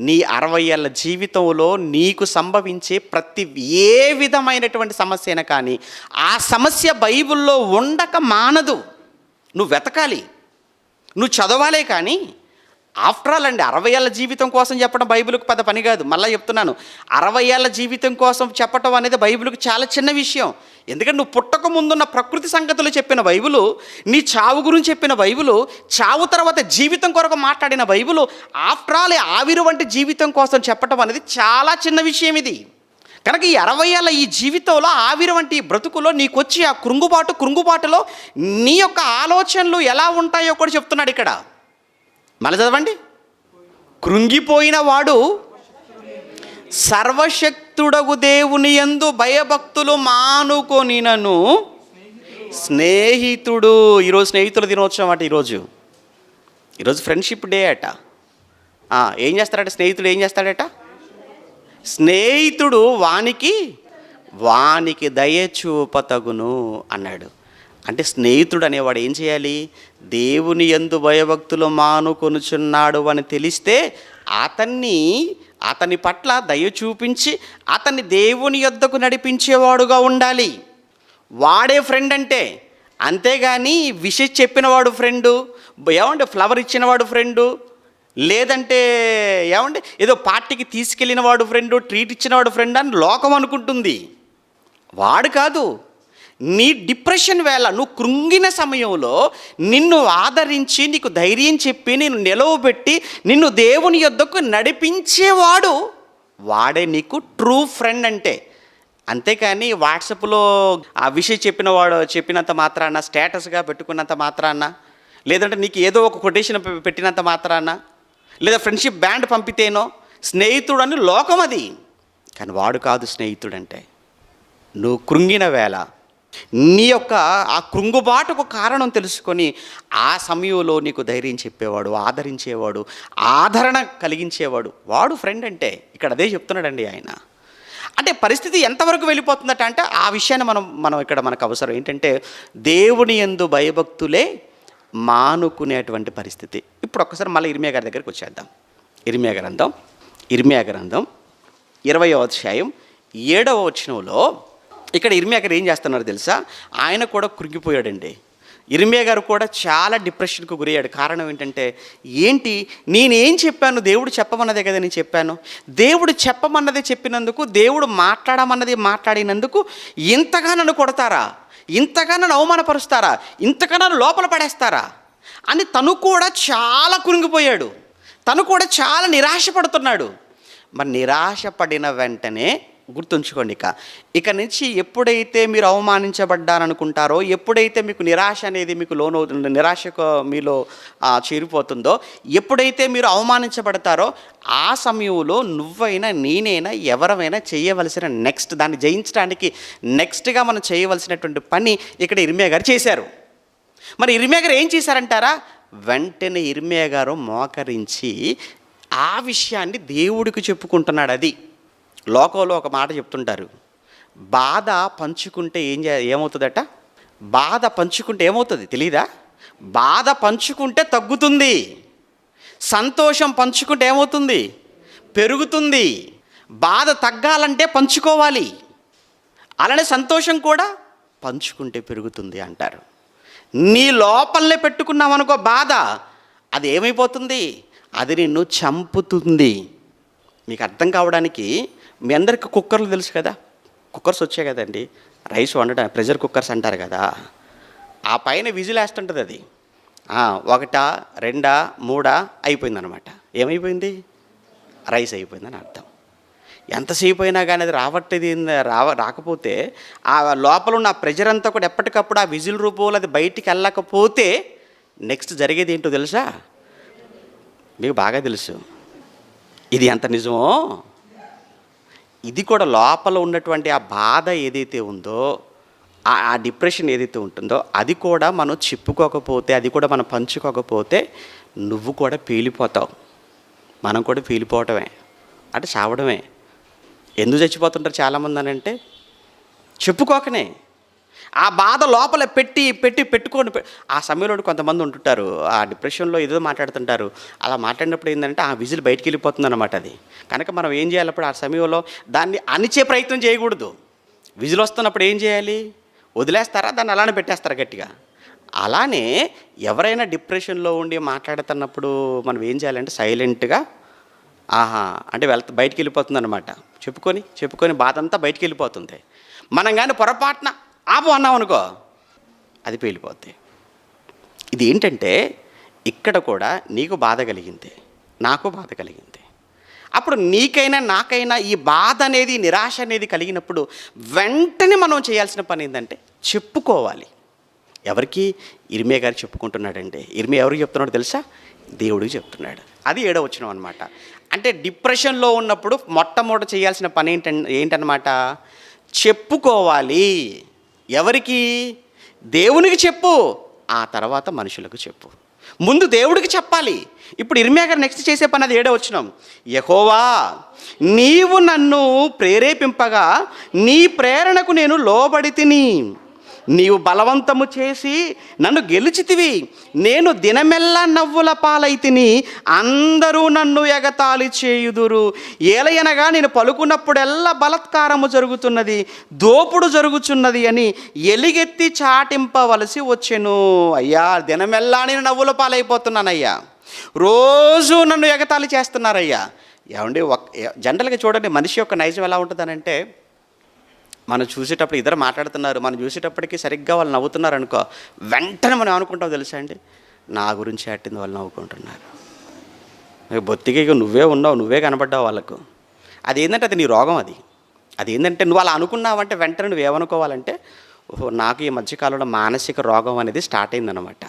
నీ 60 ఏళ్ళ జీవితంలో నీకు సంభవించే ప్రతి ఏ విధమైనటువంటి సమస్య అయినా కానీ ఆ సమస్య బైబిల్లో ఉండక మానదు. నువ్వు వెతకాలి, నువ్వు చదవాలే. కానీ ఆఫ్టర్ ఆల్ అండి, 60 ఏళ్ళ జీవితం కోసం చెప్పడం బైబిల్కి పెద్ద పని కాదు. మళ్ళీ చెప్తున్నాను, 60 ఏళ్ళ జీవితం కోసం చెప్పడం అనేది బైబిల్కి చాలా చిన్న విషయం. ఎందుకంటే నువ్వు పుట్టక ముందున్న ప్రకృతి సంగతులు చెప్పిన బైబిలు, నీ చావు గురించి చెప్పిన బైబిలు, చావు తర్వాత జీవితం కొరకు మాట్లాడిన బైబిలు, ఆఫ్టర్ ఆల్ ఆవిరి వంటి జీవితం కోసం చెప్పడం అనేది చాలా చిన్న విషయం ఇది. కనుక ఈ 60 ఏళ్ళ ఈ జీవితంలో ఆవిరి వంటి బ్రతుకులో నీకొచ్చి ఆ కృంగుబాటులో నీ యొక్క ఆలోచనలు ఎలా ఉంటాయో కూడా చెప్తున్నాడు ఇక్కడ. మళ్ళీ చదవండి. కృంగిపోయిన వాడు సర్వశక్తుడగు దేవుని యందు భయభక్తులు మానుకొనినను స్నేహితుడు. ఈరోజు స్నేహితుల దినోత్సవం అట. ఈరోజు ఫ్రెండ్షిప్ డే అట. ఏం చేస్తాడట స్నేహితుడు? ఏం చేస్తాడట? స్నేహితుడు వానికి దయచూపతగును అన్నాడు. అంటే స్నేహితుడు అనేవాడు ఏం చేయాలి? దేవుని యందు భయభక్తులు మానుకొనుచున్నాడు అని తెలిస్తే అతని పట్ల దయ చూపించి అతన్ని దేవుని యొద్దకు నడిపించేవాడుగా ఉండాలి. వాడే ఫ్రెండ్ అంటే. అంతేగాని విషయం చెప్పినవాడు ఫ్రెండు, ఫ్లవర్ ఇచ్చినవాడు ఫ్రెండు, లేదంటే ఏదో పార్టీకి తీసుకెళ్ళిన వాడు ఫ్రెండు, ట్రీట్ ఇచ్చినవాడు ఫ్రెండ్ అని లోకం అనుకుంటుంది. వాడు కాదు. నీ డిప్రెషన్ వేళ, నువ్వు కృంగిన సమయంలో నిన్ను ఆదరించి నీకు ధైర్యం చెప్పి నిన్ను నిలవబెట్టి నిన్ను దేవుని యొద్దకు నడిపించేవాడు వాడే నీకు ట్రూ ఫ్రెండ్ అంటే. అంతేకాని వాట్సాప్లో ఆ విషయం చెప్పినంత మాత్రాన, స్టేటస్గా పెట్టుకున్నంత మాత్రాన, లేదంటే నీకు ఏదో ఒక కొటేషన్ పెట్టినంత మాత్రాన, లేదా ఫ్రెండ్షిప్ బ్యాండ్ పంపితేనో స్నేహితుడు అని లోకం అది. కానీ వాడు కాదు స్నేహితుడు అంటే. నువ్వు కృంగిన వేళ నీ యొక్క ఆ కృంగుబాటుకు కారణం తెలుసుకొని ఆ సమయంలో నీకు ధైర్యం చెప్పేవాడు, ఆదరించేవాడు, ఆదరణ కలిగించేవాడు వాడు ఫ్రెండ్ అంటే. ఇక్కడ అదే చెప్తున్నాడండి ఆయన. అంటే పరిస్థితి ఎంతవరకు వెళ్ళిపోతుందట అంటే ఆ విషయాన్ని మనం ఇక్కడ మనకు అవసరం ఏంటంటే దేవుని యందు భయభక్తులే మానుకునేటువంటి పరిస్థితి. ఇప్పుడు ఒక్కసారి మళ్ళీ ఇర్మియా గారి దగ్గరికి వచ్చేద్దాం. ఇర్మియా గ్రంథం 20వ అధ్యాయం 7వ వచనంలో ఇక్కడ ఇర్మియా గారు ఏం చేస్తున్నారు తెలుసా? ఆయన కూడా కృంగిపోయాడండి. ఇర్మియా గారు కూడా చాలా డిప్రెషన్కు గురయ్యాడు. కారణం ఏంటంటే నేనేం చెప్పాను? దేవుడు చెప్పమన్నదే కదా నేను చెప్పాను. దేవుడు చెప్పమన్నదే చెప్పినందుకు, దేవుడు మాట్లాడమన్నది మాట్లాడినందుకు ఇంతగా నన్ను కొడతారా, ఇంతగా నన్ను అవమానపరుస్తారా, ఇంతగా నన్ను లోపల పడేస్తారా అని తను కూడా చాలా కృంగిపోయాడు. తను కూడా చాలా నిరాశపడుతున్నాడు. మరి నిరాశపడిన వెంటనే గుర్తుంచుకోండి, ఇక నుంచి ఎప్పుడైతే మీరు అవమానించబడ్డారనుకుంటారో, ఎప్పుడైతే మీకు నిరాశ అనేది నిరాశకు మీలో చేరిపోతుందో, ఎప్పుడైతే మీరు అవమానించబడతారో ఆ సమయంలో నువ్వైనా నేనైనా ఎవరైనా చేయవలసిన దాన్ని జయించడానికి నెక్స్ట్గా మనం చేయవలసినటువంటి పని ఇక్కడ ఇర్మియా గారు చేశారు. మరి ఇర్మియా గారు ఏం చేశారంటారా? వెంటనే ఇర్మియా గారు మోకరించి ఆ విషయాన్ని దేవుడికి చెప్పుకుంటున్నాడు. అది లోకంలో ఒక మాట చెప్తుంటారు, బాధ పంచుకుంటే ఏమవుతుందట? బాధ పంచుకుంటే ఏమవుతుంది తెలీదా? బాధ పంచుకుంటే తగ్గుతుంది, సంతోషం పంచుకుంటే ఏమవుతుంది? పెరుగుతుంది. బాధ తగ్గాలంటే పంచుకోవాలి, అలానే సంతోషం కూడా పంచుకుంటే పెరుగుతుంది అంటారు. నీ లోపలనే పెట్టుకున్నావనుకో బాధ, అది ఏమైపోతుంది? అది నిన్ను చంపుతుంది. మీకు అర్థం కావడానికి మీ అందరికీ కుక్కర్లు తెలుసు కదా, కుక్కర్స్ వచ్చాయి కదండి, రైస్ వండడానికి ప్రెషర్ కుక్కర్స్ అంటారు కదా. ఆ పైన విజిల్ వేస్తుంటుంది. అది 1, 2, 3 అయిపోయిందనమాట. ఏమైపోయింది? రైస్ అయిపోయిందని అర్థం. ఎంతసేపు అయినా కానీ అది రాకపోతే ఆ లోపల ఉన్న ప్రెషర్ అంతా కూడా ఎప్పటికప్పుడు ఆ విజిల్ రూపంలో అది బయటికి వెళ్ళకపోతే నెక్స్ట్ జరిగేది ఏంటో తెలుసా? మీకు బాగా తెలుసు. ఇది ఎంత నిజమో, ఇది కూడా లోపల ఉన్నటువంటి ఆ బాధ ఏదైతే ఉందో, ఆ డిప్రెషన్ ఏదైతే ఉంటుందో, అది కూడా మనం చెప్పుకోకపోతే, అది కూడా మనం పంచుకోకపోతే నువ్వు కూడా పేలిపోతావు, మనం కూడా పేలిపోవటమే. అంటే చావడమే. ఎందుకు చచ్చిపోతుంటారు చాలామంది అని అంటే చెప్పుకోకనే. ఆ బాధ లోపల పెట్టుకొని ఆ సమయంలో కొంతమంది ఉంటుంటారు, ఆ డిప్రెషన్లో ఏదో మాట్లాడుతుంటారు. అలా మాట్లాడినప్పుడు ఏంటంటే ఆ విజిల్ బయటికి వెళ్ళిపోతుంది అన్నమాట అది. కనుక మనం ఏం చేయాలప్పుడు ఆ సమయంలో దాన్ని అణిచే ప్రయత్నం చేయకూడదు. విజిల్ వస్తున్నప్పుడు ఏం చేయాలి? వదిలేస్తారా? దాన్ని అలానే పెట్టేస్తారా గట్టిగా? అలానే ఎవరైనా డిప్రెషన్లో ఉండి మాట్లాడుతున్నప్పుడు మనం ఏం చేయాలంటే సైలెంట్గా ఆహా అంటే బయటికి వెళ్ళిపోతుంది అనమాట. చెప్పుకొని బాధ అంతా బయటికి వెళ్ళిపోతుంది. మనం కానీ పొరపాటున ఆపు అన్నాం అనుకో, అది పేలిపోద్ది. ఇది ఏంటంటే ఇక్కడ కూడా నీకు బాధ కలిగింది, నాకు బాధ కలిగింది. అప్పుడు నీకైనా నాకైనా ఈ బాధ అనేది, నిరాశ అనేది కలిగినప్పుడు వెంటనే మనం చేయాల్సిన పని ఏంటంటే చెప్పుకోవాలి. ఎవరికి? ఇర్మియా గారికి చెప్పుకుంటున్నాడండి. ఇర్మియా ఎవరికి చెప్తున్నాడు తెలుసా? దేవుడికి చెప్తున్నాడు. అది 7వ వచనం అనమాట. అంటే డిప్రెషన్లో ఉన్నప్పుడు మొట్టమొదట చేయాల్సిన పని ఏంటన్నమాట? చెప్పుకోవాలి. ఎవరికి? దేవునికి చెప్పు, ఆ తర్వాత మనుషులకు చెప్పు. ముందు దేవుడికి చెప్పాలి. ఇప్పుడు ఇర్మియా గారు నెక్స్ట్ చేసే పని అది 7వ వచనం. యెహోవా, నీవు నన్ను ప్రేరేపింపగా నీ ప్రేరణకు నేను లోబడి తిని, నీవు బలవంతము చేసి నన్ను గెలిచితివి. నేను దినమెల్లా నవ్వుల పాలైతిని, అందరూ నన్ను ఎగతాళి చేయుదురు. ఏలయనగా నేను పలుకున్నప్పుడెల్లా బలత్కారము జరుగుతున్నది, దోపుడు జరుగుతున్నది అని ఎలిగెత్తి చాటింపవలసి వచ్చెను. అయ్యా, దినమెల్లా నేను నవ్వుల పాలైపోతున్నానయ్యా, రోజు నన్ను ఎగతాళి చేస్తున్నారయ్యా. ఏమండి, జనరల్గా చూడండి, మనిషి యొక్క నైజం ఎలా ఉంటుందనంటే, మనం చూసేటప్పుడు ఇద్దరు మాట్లాడుతున్నారు, మనం చూసేటప్పటికి సరిగ్గా వాళ్ళు నవ్వుతున్నారు అనుకో, వెంటనే మనం అనుకుంటాం తెలుసా అండి, నా గురించి అట్టింది వాళ్ళు నవ్వుకుంటున్నారు. బొత్తిగా ఇక నువ్వే ఉన్నావు, నువ్వే కనబడ్డావు వాళ్ళకు. అదేంటంటే అది నీ రోగం. అదేంటంటే నువ్వు అలా అనుకున్నావంటే వెంటనే నువ్వేమనుకోవాలంటే, ఓహో, నాకు ఈ మధ్యకాలంలో మానసిక రోగం అనేది స్టార్ట్ అయిందనమాట,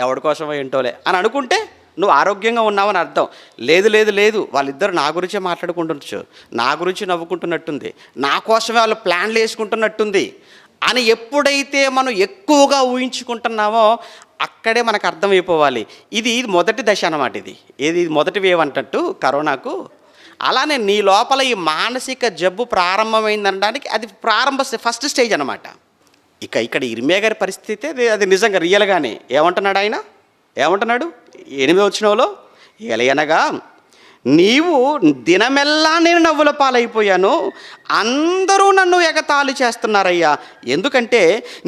ఎవరి కోసమో ఏంటోలే అని అనుకుంటే నువ్వు ఆరోగ్యంగా ఉన్నావని అర్థం. లేదు, వాళ్ళిద్దరు నా గురించే మాట్లాడుకుంటుండొచ్చు, నా గురించి నవ్వుకుంటున్నట్టుంది, నా కోసమే వాళ్ళు ప్లాన్లు వేసుకుంటున్నట్టుంది అని ఎప్పుడైతే మనం ఎక్కువగా ఊహించుకుంటున్నామో అక్కడే మనకు అర్థమైపోవాలి. ఇది మొదటి దశ అన్నమాట. ఇది మొదటి వేవ్ అంటట్టు కరోనాకు. అలానే నీ లోపల ఈ మానసిక జబ్బు ప్రారంభమైందనడానికి అది ఫస్ట్ స్టేజ్ అనమాట. ఇక్కడ ఇర్మియా గారి పరిస్థితి అది నిజంగా రియల్గానే ఏమంటున్నాడు 8వ వచనంలో, ఎలయనగా నీవు దినమెల్లా నేను నవ్వుల పాలైపోయాను, అందరూ నన్ను ఎగతాళి చేస్తున్నారయ్యా. ఎందుకంటే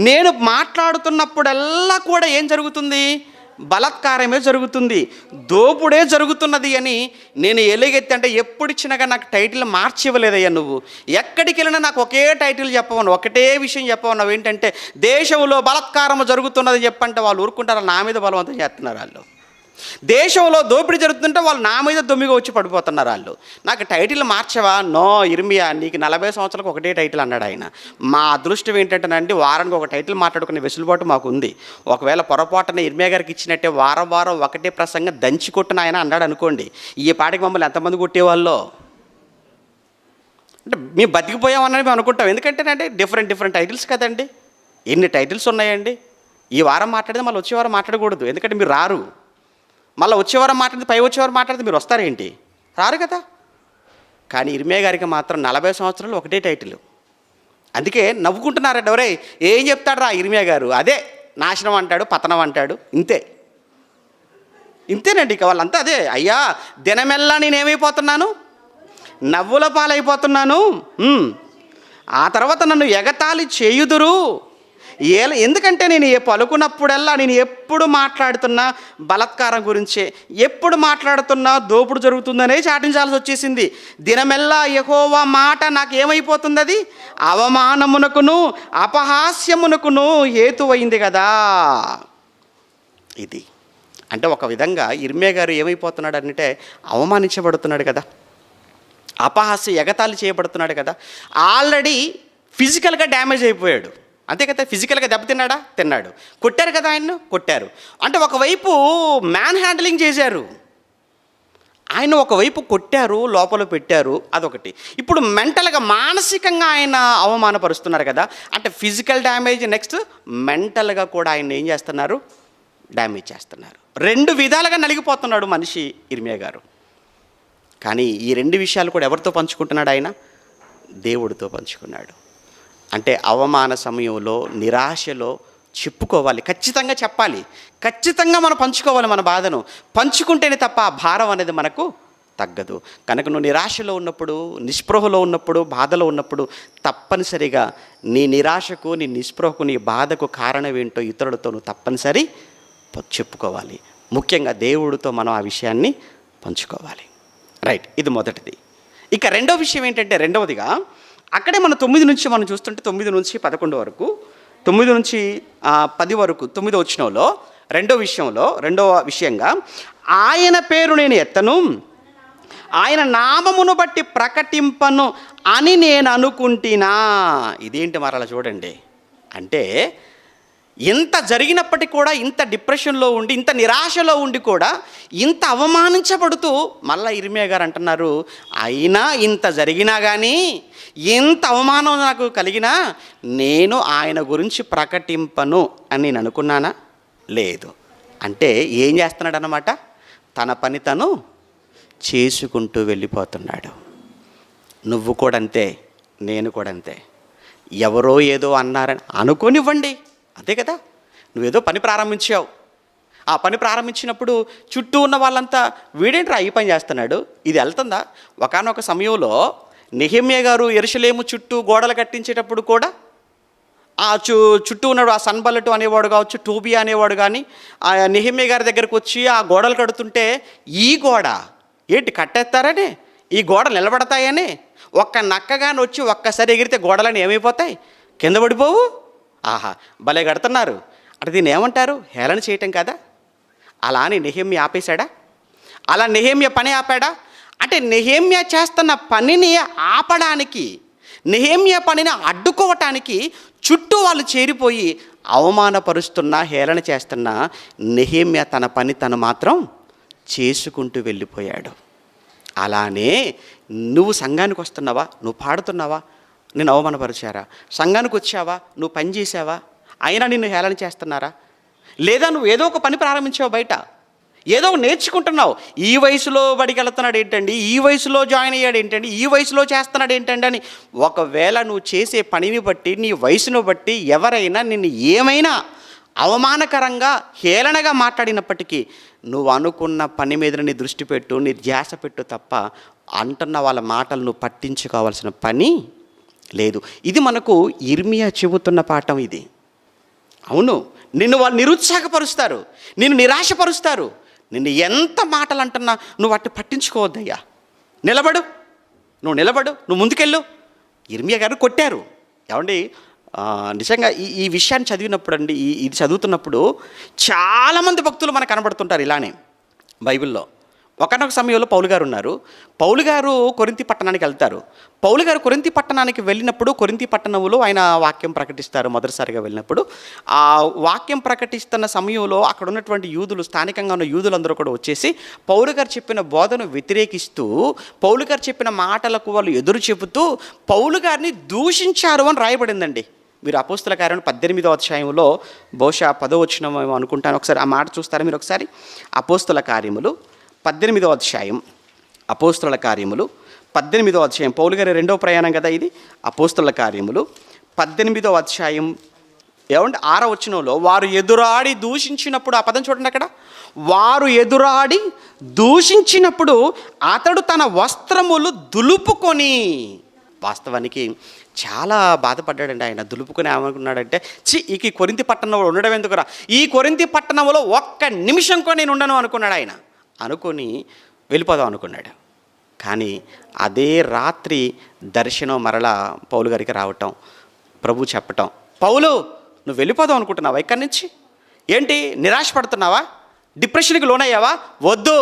నేను మాట్లాడుతున్నప్పుడల్లా కూడా ఏం జరుగుతుంది? బలాత్కారమే జరుగుతుంది, దోపుడే జరుగుతున్నది అని నేను ఎలుగెత్తి. అంటే ఎప్పుడు ఇచ్చినాగా నాకు టైటిల్ మార్చి ఇవ్వలేదయ్యా నువ్వు. ఎక్కడికి వెళ్ళినా నాకు ఒకే టైటిల్ చెప్పవను, ఒకటే విషయం చెప్పవన్నావు. ఏంటంటే దేశంలో బలాత్కారం జరుగుతున్నది చెప్పంటే వాళ్ళు ఊరుకుంటారు, నా మీద బలవంతం చేస్తున్నారు వాళ్ళు. దేశంలో దోపిడీ జరుగుతుంటే వాళ్ళు నా మీద దొమ్మిగా వచ్చి పడిపోతున్నారు వాళ్ళు. నాకు టైటిల్ మార్చవా? నో ఇర్మియా, నీకు 40 సంవత్సరాలకు ఒకటే టైటిల్ అన్నాడు ఆయన. మా అదృష్టం ఏంటంటేనండి, వారానికి ఒక టైటిల్ మాట్లాడుకునే వెసులుబాటు మాకు ఉంది. ఒకవేళ పొరపాటున ఇర్మియా గారికి ఇచ్చినట్టే వారం ఒకటే ప్రసంగం దంచి కొట్టిన ఆయన అన్నాడు అనుకోండి, ఈ పాటికి మమ్మల్ని ఎంతమంది కొట్టేవాళ్ళో. అంటే మేము బతికిపోయామని మేము అనుకుంటాం. ఎందుకంటేనండి డిఫరెంట్ టైటిల్స్ కదండి. ఎన్ని టైటిల్స్ ఉన్నాయండి. ఈ వారం మాట్లాడితే మళ్ళీ వచ్చే వారం మాట్లాడకూడదు, ఎందుకంటే మీరు రారు. మళ్ళీ వచ్చేవారం మాట్లాడితే వచ్చేవారం మాట్లాడితే మీరు వస్తారేంటి? రారు కదా. కానీ ఇర్మియా గారికి మాత్రం 40 సంవత్సరాలు ఒకటే టైటిల్. అందుకే నవ్వుకుంటున్నారండి. ఎవరే ఏం చెప్తాడు రా ఇర్మియా గారు? అదే నాశనం అంటాడు, పతనం అంటాడు, ఇంతేనండి. ఇక వాళ్ళంతా అదే. అయ్యా, దినమెల్లా నేనేమైపోతున్నాను? నవ్వుల పాలైపోతున్నాను. ఆ తర్వాత నన్ను ఎగతాళి చేయుదురు. ఎందుకంటే నేను పలుకున్నప్పుడల్లా నేను ఎప్పుడు మాట్లాడుతున్నా బలాత్కారం గురించే, ఎప్పుడు మాట్లాడుతున్నా దోపుడు జరుగుతుందనే చాటించాల్సి వచ్చేసింది. దినమెల్లా యెహోవా మాట నాకు ఏమైపోతుంది? అది అవమానమునకును అపహాస్యమునకును హేతువైంది కదా. ఇది అంటే ఒక విధంగా ఇర్మియా గారు ఏమైపోతున్నాడు అంటే అవమానించబడుతున్నాడు కదా, అపహాస్య ఎగతాళి చేయబడుతున్నాడు కదా. ఆల్రెడీ ఫిజికల్గా డ్యామేజ్ అయిపోయాడు, అంతే కదా. ఫిజికల్గా తిన్నాడు. కొట్టారు కదా, ఆయన్ను కొట్టారు. అంటే ఒకవైపు మ్యాన్ హ్యాండ్లింగ్ చేశారు, ఆయన ఒకవైపు కొట్టారు, లోపల పెట్టారు, అదొకటి. ఇప్పుడు మెంటల్గా మానసికంగా ఆయన అవమానపరుస్తున్నారు కదా. అంటే ఫిజికల్ డ్యామేజ్, నెక్స్ట్ మెంటల్గా కూడా ఆయన ఏం చేస్తున్నారు? డ్యామేజ్ చేస్తున్నారు. 2 విధాలుగా నలిగిపోతున్నాడు మనిషి ఇర్మియా గారు. కానీ ఈ రెండు విషయాలు కూడా ఎవరితో పంచుకుంటున్నాడు ఆయన? దేవుడితో పంచుకున్నాడు. అంటే అవమాన సమయంలో, నిరాశలో చెప్పుకోవాలి, ఖచ్చితంగా చెప్పాలి, ఖచ్చితంగా మనం పంచుకోవాలి మన బాధను. పంచుకుంటేనే తప్ప ఆ భారం అనేది మనకు తగ్గదు. కనుక నువ్వు నిరాశలో ఉన్నప్పుడు, నిస్పృహలో ఉన్నప్పుడు, బాధలో ఉన్నప్పుడు తప్పనిసరిగా నీ నిరాశకు, నీ నిస్పృహకు, నీ బాధకు కారణం ఏంటో ఇతరులతో నువ్వు తప్పనిసరి చెప్పుకోవాలి. ముఖ్యంగా దేవుడితో మనం ఆ విషయాన్ని పంచుకోవాలి. రైట్, ఇది మొదటిది. ఇక రెండో విషయం ఏంటంటే, రెండవదిగా అక్కడే మనం 9 నుంచి మనం చూస్తుంటే 9 నుంచి 11 వరకు, 9 నుంచి 10 వరకు, 9వ వచనంలో రెండవ విషయంగా, ఆయన పేరు నేను ఎత్తను, ఆయన నామమును బట్టి ప్రకటింపను అని నేను అనుకుంటున్నా. ఇదేంటి మరలా చూడండి. అంటే ఇంత జరిగినప్పటికీ కూడా, ఇంత డిప్రెషన్లో ఉండి, ఇంత నిరాశలో ఉండి కూడా, ఇంత అవమానించబడుతూ మళ్ళీ ఇర్మియా గారు అంటున్నారు, అయినా ఇంత జరిగినా కానీ, ఇంత అవమానం నాకు కలిగినా నేను ఆయన గురించి ప్రకటింపను అని నేను అనుకున్నానా? లేదు. అంటే ఏం చేస్తున్నాడు అన్నమాట? తన పని తను చేసుకుంటూ వెళ్ళిపోతున్నాడు. నువ్వు కూడా అంతే, నేను కూడా అంతే. ఎవరో ఏదో అన్నారని అనుకోనివ్వండి, అంతే కదా. నువ్వేదో పని ప్రారంభించావు, ఆ పని ప్రారంభించినప్పుడు చుట్టూ ఉన్న వాళ్ళంతా వీడేంట్రా ఈ పని చేస్తున్నాడు, ఇది వెళ్తుందా? ఒకానొక సమయంలో నెహెమ్యా గారు యెరూషలేము చుట్టూ గోడలు కట్టించేటప్పుడు కూడా ఆ చుట్టూ ఉన్నాడు, ఆ సన్బల్లటు అనేవాడు కావచ్చు, టోబియా అనేవాడు కానీ, ఆ నెహెమ్యా గారి దగ్గరకు వచ్చి ఆ గోడలు కడుతుంటే, ఈ గోడ ఏంటి కట్టేస్తారని, ఈ గోడలు నిలబడతాయని, ఒక్క నక్కగాని వచ్చి ఒక్కసారి ఎగిరితే గోడలని ఏమైపోతాయి? కింద పడిపోవు. ఆహా, భలే కడుతున్నారు అంటే దీన్ని ఏమంటారు? హేళన చేయటం కదా. అలా అని నెహెమ్యా ఆపేశాడా? అలా నెహెమ్యా పని ఆపాడా? అంటే నెహెమ్యా చేస్తున్న పనిని ఆపడానికి, నెహెమ్యా పనిని అడ్డుకోవటానికి చుట్టూ వాళ్ళు చేరిపోయి అవమానపరుస్తున్నా, హేళన చేస్తున్నా, నెహెమ్యా తన పని తను మాత్రం చేసుకుంటూ వెళ్ళిపోయాడు. అలానే నువ్వు సంఘానికి వస్తున్నావా, నువ్వు పాడుతున్నావా, నేను అవమానపరిచారా? సంఘానికి వచ్చావా, నువ్వు పని చేసావా, అయినా నిన్ను హేళన చేస్తున్నారా? లేదా నువ్వు ఏదో ఒక పని ప్రారంభించావు, బయట ఏదో నేర్చుకుంటున్నావు, ఈ వయసులో బడికి వెళ్తున్నాడు ఏంటండి, ఈ వయసులో జాయిన్ అయ్యాడు ఏంటండి, ఈ వయసులో చేస్తున్నాడు ఏంటండి అని, ఒకవేళ నువ్వు చేసే పనిని బట్టి, నీ వయసును బట్టి ఎవరైనా నిన్ను ఏమైనా అవమానకరంగా, హేళనగా మాట్లాడినప్పటికీ నువ్వు అనుకున్న పని మీద నీ దృష్టి పెట్టు, నీ ధ్యాస పెట్టు తప్ప అంటున్న వాళ్ళ మాటలు నువ్వు పట్టించుకోవాల్సిన పని లేదు. ఇది మనకు ఇర్మియా చెబుతున్న పాఠం ఇది. అవును, నిన్ను వాళ్ళు నిరుత్సాహపరుస్తారు, నిన్ను నిరాశపరుస్తారు, నిన్ను ఎంత మాటలు అంటున్నా నువ్వు వాటిని పట్టించుకోవద్దయ్యా. నిలబడు, నువ్వు ముందుకెళ్ళు. ఇర్మియా గారు కొట్టారు. ఏమండి, నిజంగా ఈ విషయాన్ని చదివినప్పుడు అండి, ఇది చదువుతున్నప్పుడు చాలామంది భక్తులు మనకు కనబడుతుంటారు ఇలానే బైబిల్లో. ఒకనొక సమయంలో పౌలు గారు ఉన్నారు. పౌలు గారు కొరింథీ పట్టణానికి వెళ్తారు. పౌలు గారు కొరింథీ పట్టణానికి వెళ్ళినప్పుడు, కొరింథీ పట్టణంలో ఆయన వాక్యం ప్రకటిస్తారు. మొదటిసారిగా వెళ్ళినప్పుడు ఆ వాక్యం ప్రకటిస్తున్న సమయంలో అక్కడ ఉన్నటువంటి యూదులు, స్థానికంగా ఉన్న యూదులందరూ కూడా వచ్చేసి పౌలు గారు చెప్పిన బోధను వ్యతిరేకిస్తూ, పౌలు గారు చెప్పిన మాటలకు వాళ్ళు ఎదురు చెబుతూ పౌలు గారిని దూషించారు అని రాయబడిందండి. మీరు అపోస్తల కార్యములు 18వ అధ్యాయంలో బహుశా 10వ వచనం అనుకుంటాను, ఒకసారి ఆ మాట చూస్తారా మీరు ఒకసారి? అపోస్తల కార్యములు 18వ అధ్యాయం, అపోస్తల కార్యములు 18వ అధ్యాయం, పౌలు గారి రెండవ ప్రయాణం కదా ఇది. అపోస్తల కార్యములు 18వ అధ్యాయం ఏమంటే 6వ వచనంలో, వారు ఎదురాడి దూషించినప్పుడు, ఆ పదం చూడండి అక్కడ, వారు ఎదురాడి దూషించినప్పుడు అతడు తన వస్త్రములు దులుపుకొని, వాస్తవానికి చాలా బాధపడ్డాడండి ఆయన. దులుపుకొని ఏమనుకున్నాడంటే, ఈ కొరింథీ పట్టణంలో ఉండడం ఎందుకురా, ఈ కొరింథీ పట్టణంలో ఒక్క నిమిషం కూడా నేను ఉండను అనుకున్నాడు ఆయన. అనుకొని వెళ్ళిపోదాం అనుకున్నాడు. కానీ అదే రాత్రి దర్శనం మరలా పౌలు గారికి రావటం, ప్రభు చెప్పటం, పౌలు నువ్వు వెళ్ళిపోదాం అనుకుంటున్నావా ఇక్కడి నుంచి? ఏంటి నిరాశపడుతున్నావా, డిప్రెషన్కి లోనయ్యావా? వద్దు,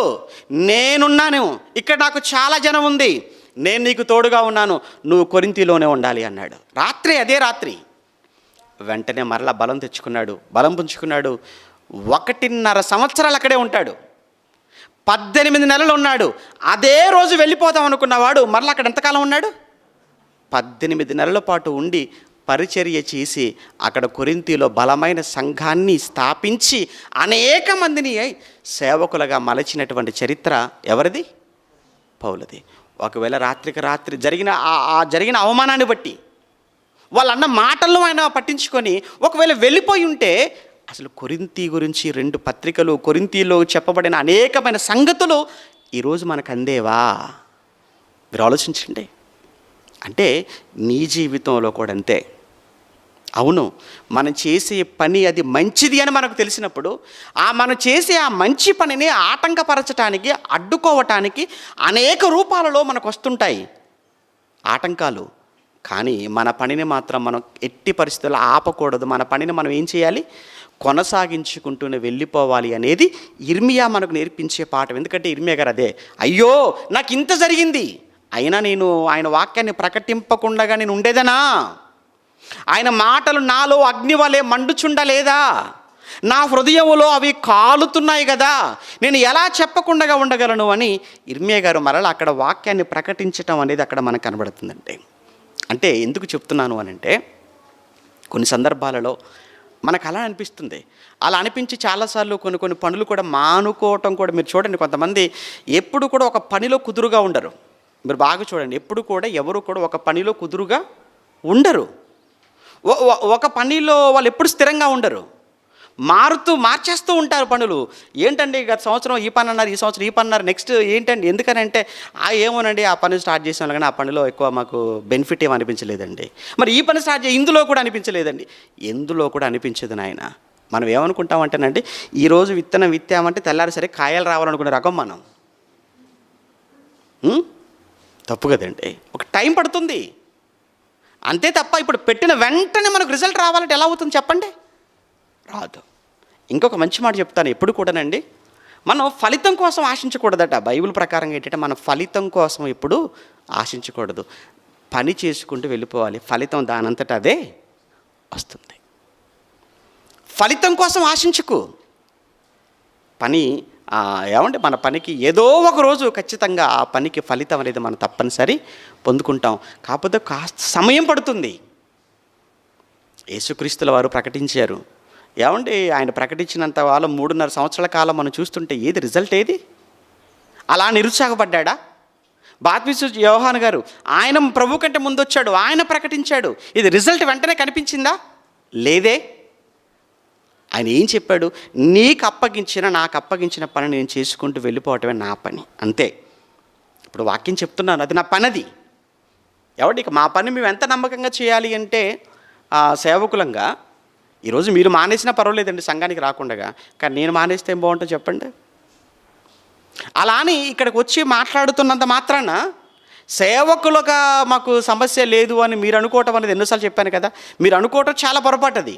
నేనున్నాను ఇక్కడ, నాకు చాలా జనం ఉంది, నేను నీకు తోడుగా ఉన్నాను, నువ్వు కొరింథీలోనే ఉండాలి అన్నాడు. అదే రాత్రి వెంటనే మరలా బలం పుంజుకున్నాడు. 1.5 సంవత్సరాలు అక్కడే ఉంటాడు. 18 నెలలు ఉన్నాడు. అదే రోజు వెళ్ళిపోదాం అనుకున్నవాడు మరలా అక్కడ ఎంతకాలం ఉన్నాడు? 18 నెలల పాటు ఉండి పరిచర్య చేసి అక్కడ కొరింథీలో బలమైన సంఘాన్ని స్థాపించి అనేక మందిని సేవకులుగా మలచినటువంటి చరిత్ర ఎవరిది? పౌలది. ఒకవేళ రాత్రికి రాత్రి జరిగిన అవమానాన్ని బట్టి వాళ్ళన్న మాటలను ఆయన పట్టించుకొని ఒకవేళ వెళ్ళిపోయి ఉంటే అసలు కొరింథీ గురించి 2 పత్రికలు, కొరింథీలో చెప్పబడిన అనేకమైన సంగతులు ఈరోజు మనకు అందేవా? మీరు ఆలోచించండి. అంటే నీ జీవితంలో కూడా అంతే. అవును, మనం చేసే పని అది మంచిది అని మనకు తెలిసినప్పుడు మనం చేసే ఆ మంచి పనిని ఆటంకపరచడానికి, అడ్డుకోవటానికి అనేక రూపాలలో మనకు వస్తుంటాయి ఆటంకాలు. కానీ మన పనిని మాత్రం మనం ఎట్టి పరిస్థితుల్లో ఆపకూడదు. మన పనిని మనం ఏం చేయాలి? కొనసాగించుకుంటూనే వెళ్ళిపోవాలి అనేది ఇర్మియా మనకు నేర్పించే పాఠం. ఎందుకంటే ఇర్మియా గారు అదే, అయ్యో నాకు ఇంత జరిగింది, అయినా నేను ఆయన వాక్యాన్ని ప్రకటింపకుండా నేను ఉండేదనా? ఆయన మాటలు నాలో అగ్ని వలె మండుచుండలేదా? నా హృదయంలో అవి కాలుతున్నాయి కదా, నేను ఎలా చెప్పకుండా ఉండగలను అని ఇర్మియా గారు మరలా అక్కడ వాక్యాన్ని ప్రకటించటం అనేది అక్కడ మనకు కనబడుతుందండి. అంటే ఎందుకు చెప్తున్నాను అని అంటే, కొన్ని సందర్భాలలో మనకు అలా అనిపిస్తుంది. అలా అనిపించి చాలాసార్లు కొన్ని పనులు కూడా మానుకోవటం కూడా. మీరు చూడండి, కొంతమంది ఎప్పుడు కూడా ఒక పనిలో కుదురుగా ఉండరు. మీరు బాగా చూడండి, ఎప్పుడు కూడా ఎవరు కూడా ఒక పనిలో కుదురుగా ఉండరు. ఒక పనిలో వాళ్ళు ఎప్పుడు స్థిరంగా ఉండరు, మార్చేస్తూ ఉంటారు పనులు. ఏంటండి గత సంవత్సరం ఈ పని అన్నారు, ఈ సంవత్సరం ఈ పని అన్నారు, నెక్స్ట్ ఏంటండి ఎందుకని అంటే ఏమోనండి ఆ పని స్టార్ట్ చేసాం కానీ ఆ పనిలో ఎక్కువ మాకు బెనిఫిట్ ఏమి అనిపించలేదండి. మరి ఈ పని స్టార్ట్ ఇందులో కూడా అనిపించలేదండి. ఎందులో కూడా అనిపించదు నాయన. మనం ఏమనుకుంటామంటేనండి, ఈరోజు విత్తనం విత్తామంటే తెల్లారి సరే కాయలు రావాలనుకునే రకం మనం. తప్పు కదండి. ఒక టైం పడుతుంది అంతే తప్ప ఇప్పుడు పెట్టిన వెంటనే మనకు రిజల్ట్ రావాలంటే ఎలా అవుతుంది చెప్పండి? రాదు. ఇంకొక మంచి మాట చెప్తాను, ఎప్పుడు కూడానండి మనం ఫలితం కోసం ఆశించకూడదట. బైబిల్ ప్రకారంగా ఏంటంటే మనం ఫలితం కోసం ఎప్పుడు ఆశించకూడదు. పని చేసుకుంటూ వెళ్ళిపోవాలి, ఫలితం దానంతట అదే వస్తుంది. ఫలితం కోసం ఆశించకు. పని ఏమంటే మన పనికి ఏదో ఒక రోజు ఖచ్చితంగా ఆ పనికి ఫలితం అనేది మనం తప్పనిసరి పొందుకుంటాం. కాకపోతే కాస్త సమయం పడుతుంది. యేసుక్రీస్తుల వారు ప్రకటించారు. ఏమంటే ఆయన ప్రకటించినంత వాళ్ళు 3.5 సంవత్సరాల కాలం మనం చూస్తుంటే ఏది రిజల్ట్ ఏది? అలా నిరుత్సాహపడ్డా? బాప్తిస్మ యోహాను గారు ఆయన ప్రభు కంటే ముందు వచ్చాడు, ఆయన ప్రకటించాడు. ఇది రిజల్ట్ వెంటనే కనిపించిందా? లేదే. ఆయన ఏం చెప్పాడు? నాకు అప్పగించిన పని నేను చేసుకుంటూ వెళ్ళిపోవటమే నా పని, అంతే. ఇప్పుడు వాక్యం చెప్తున్నాను, అది నా పని. అది ఎవరికి మా పని మేము ఎంత నమ్మకంగా చేయాలి అంటే సేవకులంగా ఈరోజు మీరు మానేసినా పర్వాలేదండి సంఘానికి రాకుండా, కానీ నేను మానేస్తే ఏం బాగుంటుందో చెప్పండి? అలా అని ఇక్కడికి వచ్చి మాట్లాడుతున్నంత మాత్రాన సేవకులుగా మాకు సమస్య లేదు అని మీరు అనుకోవటం అనేది ఎన్నోసార్లు చెప్పాను కదా. మీరు అనుకోవటం చాలా పొరపాటు అది.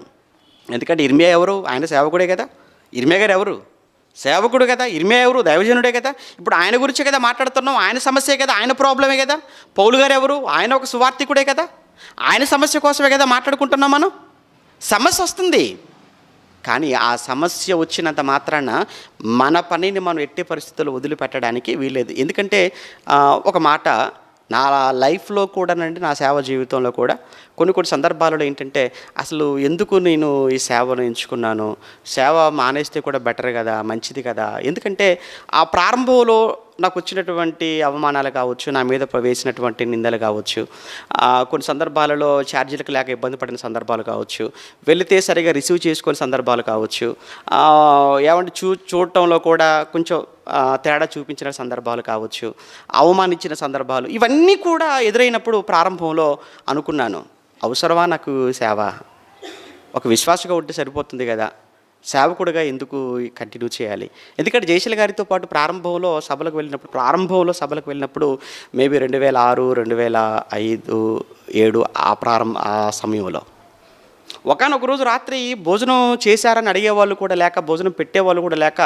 ఎందుకంటే ఇర్మియా ఎవరు? ఆయన సేవకుడే కదా. ఇర్మియా గారు ఎవరు? సేవకుడు కదా. ఇర్మియా ఎవరు? దైవజనుడే కదా. ఇప్పుడు ఆయన గురించే కదా మాట్లాడుతున్నాం, ఆయన సమస్యే కదా, ఆయన ప్రాబ్లమే కదా. పౌలు గారు ఎవరు? ఆయన ఒక సువార్థికుడే కదా. ఆయన సమస్య కోసమే కదా మాట్లాడుకుంటున్నాం మనం. సమస్య వస్తుంది, కానీ ఆ సమస్య వచ్చినంత మాత్రాన మన పనిని మనం ఎట్టి పరిస్థితుల్లో వదిలిపెట్టడానికి వీలేదు. ఎందుకంటే ఒక మాట, నా లైఫ్లో కూడానండి, నా సేవ జీవితంలో కూడా కొన్ని సందర్భాలలో ఏంటంటే అసలు ఎందుకు నేను ఈ సేవను ఎంచుకున్నాను, సేవ మానేస్తే కూడా బెటర్ కదా, మంచిది కదా. ఎందుకంటే ఆ ప్రారంభంలో నాకు వచ్చినటువంటి అవమానాలు కావచ్చు, నా మీద వేసినటువంటి నిందలు కావచ్చు, కొన్ని సందర్భాలలో ఛార్జీలకు లేక ఇబ్బంది పడిన సందర్భాలు కావచ్చు, వెళితే సరిగా రిసీవ్ చేసుకునే సందర్భాలు కావచ్చు, ఏమంటే చూడటంలో కూడా కొంచెం తేడా చూపించిన సందర్భాలు కావచ్చు, అవమానించిన సందర్భాలు, ఇవన్నీ కూడా ఎదురైనప్పుడు ప్రారంభంలో అనుకున్నాను, అవసరమా నాకు సేవ? ఒక విశ్వాసగా ఉంటే సరిపోతుంది కదా, సేవకుడిగా ఎందుకు కంటిన్యూ చేయాలి? ఎందుకంటే జయశీల గారితో పాటు ప్రారంభంలో సభలకు వెళ్ళినప్పుడు మేబీ 2006, 2005, 2007 ఆ సమయంలో ఒకానొక రోజు రాత్రి భోజనం చేశారని అడిగేవాళ్ళు కూడా లేక, భోజనం పెట్టేవాళ్ళు కూడా లేక,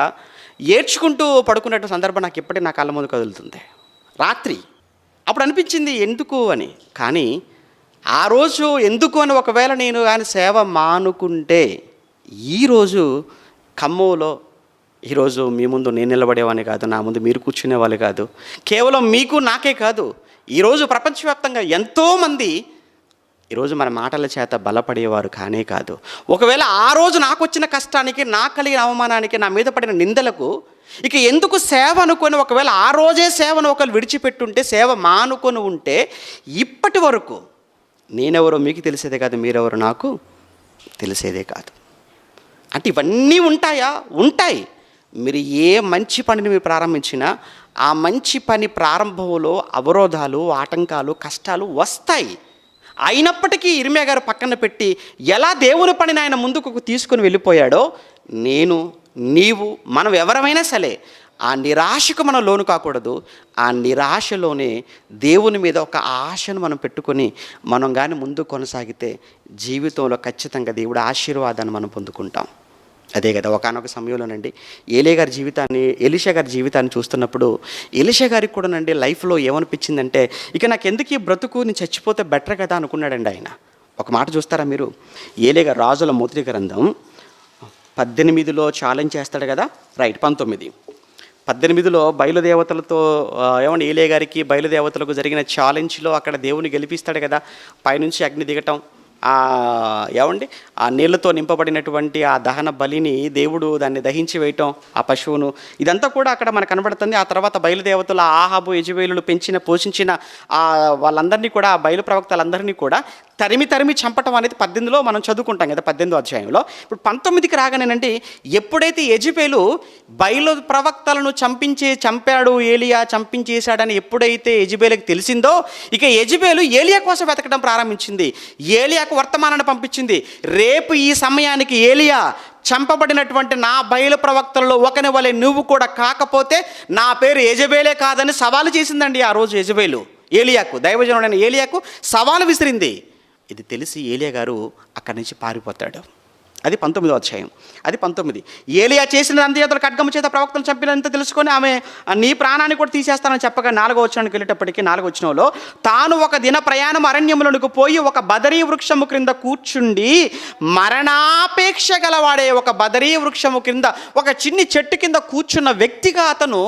ఏడ్చుకుంటూ పడుకున్నట్టు సందర్భం నాకు ఇప్పటికీ నా కళ్ళ ముందు కదులుతుంది రాత్రి. అప్పుడు అనిపించింది ఎందుకు అని. కానీ ఆ రోజు ఎందుకు అని ఒకవేళ నేను ఆయన సేవ మానుకుంటే ఈరోజు ఖమ్మంలో ఈరోజు మీ ముందు నేను నిలబడేవాడిని కాదు, నా ముందు మీరు కూర్చునేవాళ్ళు కాదు. కేవలం మీకు నాకే కాదు, ఈరోజు ప్రపంచవ్యాప్తంగా ఎంతోమంది ఈరోజు మన మాటల చేత బలపడేవారు కానే కాదు. ఒకవేళ ఆ రోజు నాకు వచ్చిన కష్టానికి, నాకు కలిగిన అవమానానికి, నా మీద పడిన నిందలకు ఇక ఎందుకు సేవ అనుకొని, ఒకవేళ ఆ రోజే సేవను ఒకరు విడిచిపెట్టుంటే, సేవ మానుకొని ఉంటే, ఇప్పటి వరకు నేనెవరో మీకు తెలిసేదే కాదు, మీరెవరో నాకు తెలిసేదే కాదు. అంటే ఇవన్నీ ఉంటాయా? ఉంటాయి. మీరు ఏ మంచి పనిని మీరు ప్రారంభించినా ఆ మంచి పని ప్రారంభంలో అవరోధాలు, ఆటంకాలు, కష్టాలు వస్తాయి. అయినప్పటికీ ఇర్మియా గారు పక్కన పెట్టి ఎలా దేవుని పనిని ఆయన ముందుకు తీసుకుని వెళ్ళిపోయాడో, నేను, నీవు, మనం ఎవరమైనా సరే ఆ నిరాశకు మనం లోను కాకూడదు. ఆ నిరాశలోనే దేవుని మీద ఒక ఆశను మనం పెట్టుకొని మనం కానీ ముందు కొనసాగితే జీవితంలో ఖచ్చితంగా దేవుడి ఆశీర్వాదాన్ని మనం పొందుకుంటాం. అదే కదా ఒకానొక సమయంలోనండి ఎలీషా గారి జీవితాన్ని చూస్తున్నప్పుడు ఎలీషా గారికి కూడానండి లైఫ్లో ఏమనిపించిందంటే, ఇక నాకు ఎందుకు ఈ బ్రతుకు, నేను చచ్చిపోతే బెటర్ కదా అనుకున్నాడండి ఆయన. ఒక మాట చూస్తారా మీరు? ఏలియా గారు రాజుల మొదటి గ్రంథం 18లో ఛాలెంజ్ చేస్తాడు కదా, రైట్, 18లో బయలుదేవతలతో ఏలియా గారికి బయలుదేవతలకు జరిగిన ఛాలెంజ్లో అక్కడ దేవుని గెలిపిస్తాడు కదా, పైనుంచి అగ్ని దిగటం, ఆ నీళ్లతో నింపబడినటువంటి ఆ దహన బలిని దేవుడు దాన్ని దహించి వేయటం, ఆ పశువును, ఇదంతా కూడా అక్కడ మనకు కనబడుతుంది. ఆ తర్వాత బయలుదేవతలు ఆహాబు, యెజెబెలు పోషించిన వాళ్ళందరినీ కూడా, ఆ బయలు ప్రవక్తలందరినీ కూడా తరిమి చంపటం అనేది 18లో మనం చదువుకుంటాం కదా, 18వ అధ్యాయంలో. ఇప్పుడు 19కి రాగానేనండి, ఎప్పుడైతే యెజెబెలు బయలు ప్రవక్తలను చంపాడు, ఏలియా చంపించేశాడని ఎప్పుడైతే యెజెబెలుకి తెలిసిందో, ఇక యెజెబెలు ఏలియా కోసం వెతకడం ప్రారంభించింది. ఏలియాకు వర్తమానాన్ని పంపించింది. రేపు ఈ సమయానికి ఏలియా చంపబడినటువంటి నా బయలు ప్రవక్తలలో ఒకని వలె నువ్వు కూడా కాకపోతే నా పేరు యెజెబెలే కాదని సవాలు చేసిందండి. ఆ రోజు యెజెబెలు ఏలియాకు, దైవజనుడైన ఏలియాకు సవాలు విసిరింది. ఇది తెలిసి ఏలియా గారు అక్కడి నుంచి పారిపోతాడు. అది 19వ అధ్యాయం. అది 19. ఏలియా చేసిన అంత్యతలు ఖడ్గము చేత ప్రవక్తలు చంపినంత తెలుసుకొని ఆమె నీ ప్రాణాన్ని కూడా తీసేస్తానని చెప్పగా 4వ వచనానికి వెళ్ళేటప్పటికీ 4వ వచనంలో, తాను ఒక దిన ప్రయాణం అరణ్యములకు పోయి ఒక బదరీ వృక్షము క్రింద కూర్చుండి, మరణాపేక్ష గలవాడే ఒక బదరీ వృక్షము క్రింద, ఒక చిన్ని చెట్టు కింద కూర్చున్న వ్యక్తిగా అతను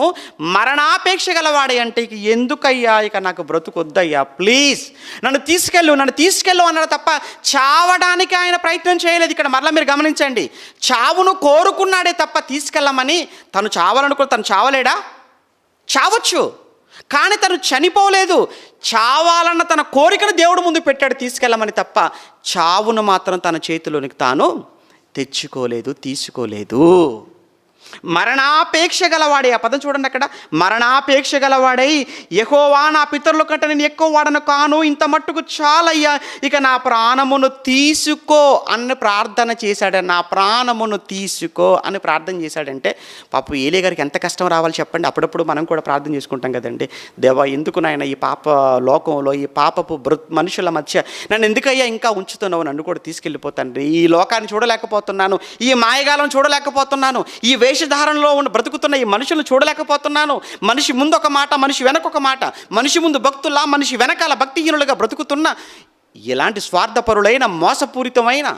మరణాపేక్ష గలవాడే. అంటే ఇక ఎందుకయ్యా, ఇక నాకు బ్రతుకొద్దయ్యా, ప్లీజ్ నన్ను తీసుకెళ్ళు అన్నాడు తప్ప చావడానికి ఆయన ప్రయత్నం చేయలేదు. ఇక్కడ మరలా మీరు గమనించండి, చావును కోరుకున్నాడే తప్ప తీసుకెళ్ళమని తను తను చావలేడా? చావచ్చు, కానీ తను చనిపోలేదు. చావాలన్న తన కోరికను దేవుడు ముందు పెట్టాడు తీసుకెళ్ళమని తప్ప, చావును మాత్రం తన చేతిలోనికి తాను తీసుకోలేదు. మరణాపేక్ష గలవాడే, ఆ పదం చూడండి అక్కడ, మరణాపేక్ష గలవాడై యెహోవా నా పితరుల కంటే నేను ఎక్కువ వాడను కాను, ఇంత మట్టుకు చాలయ్యా, ఇక నా ప్రాణమును తీసుకో అని ప్రార్థన చేశాడు. నా ప్రాణమును తీసుకో అని ప్రార్థన చేశాడంటే పాపం ఏలియా గారికి ఎంత కష్టం రావాలి చెప్పండి. అప్పుడప్పుడు మనం కూడా ప్రార్థన చేసుకుంటాం కదండి, దేవా ఎందుకు నాయన ఈ పాప లోకంలో, ఈ పాపపు మనుషుల మధ్య నన్ను ఎందుకయ్యా ఇంకా ఉంచుతున్నావు, నన్ను కూడా తీసుకెళ్ళిపోతాను, ఈ లోకాన్ని చూడలేకపోతున్నాను, ఈ మాయగాలను చూడలేకపోతున్నాను, ఈ వేషధారణలో బ్రతుకుతున్న ఈ మనుషులను చూడలేకపోతున్నాను, మనిషి ముందు ఒక మాట, మనిషి వెనకొక మాట, మనిషి ముందు భక్తుల్లా, మనిషి వెనకాల భక్తిహీనులుగా బ్రతుకుతున్న ఇలాంటి స్వార్థపరులైన, మోసపూరితమైన,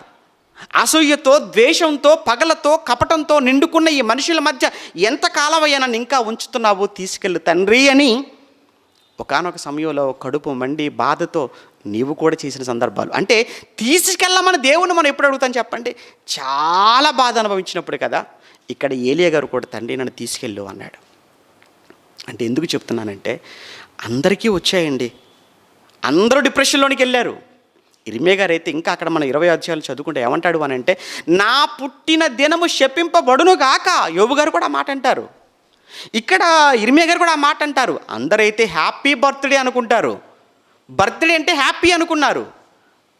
అసూయతో, ద్వేషంతో, పగలతో, కపటంతో నిండుకున్న ఈ మనుషుల మధ్య ఎంతకాలమయ్యా నన్ను ఇంకా ఉంచుతున్నావు, తీసుకెళ్ళు తండ్రి అని ఒకానొక సమయంలో కడుపు మండి బాధతో నీవు కూడా చేసిన సందర్భాలు. అంటే తీసుకెళ్ళమని దేవుని మనం ఎప్పుడు అడుగుతాం చెప్పండి? చాలా బాధ అనుభవించినప్పుడు కదా. ఇక్కడ ఏలియా గారు కూడా తండ్రి నన్ను తీసుకెళ్ళు అన్నాడు. అంటే ఎందుకు చెప్తున్నానంటే, అందరికీ వచ్చాయండి, అందరూ డిప్రెషన్లోనికి వెళ్ళారు. ఇర్మియా గారు అయితే ఇంకా అక్కడ మన 20 అధ్యాయాలు చదువుకుంటే ఏమంటాడు అని అంటే, నా పుట్టిన దినము శపింపబడును గాక. యోబు గారు కూడా ఆ మాట అంటారు. ఇక్కడ ఇర్మియా గారు కూడా ఆ మాట అంటారు. అందరైతే హ్యాపీ బర్త్డే అనుకుంటారు, బర్త్డే అంటే హ్యాపీ అనుకున్నారు.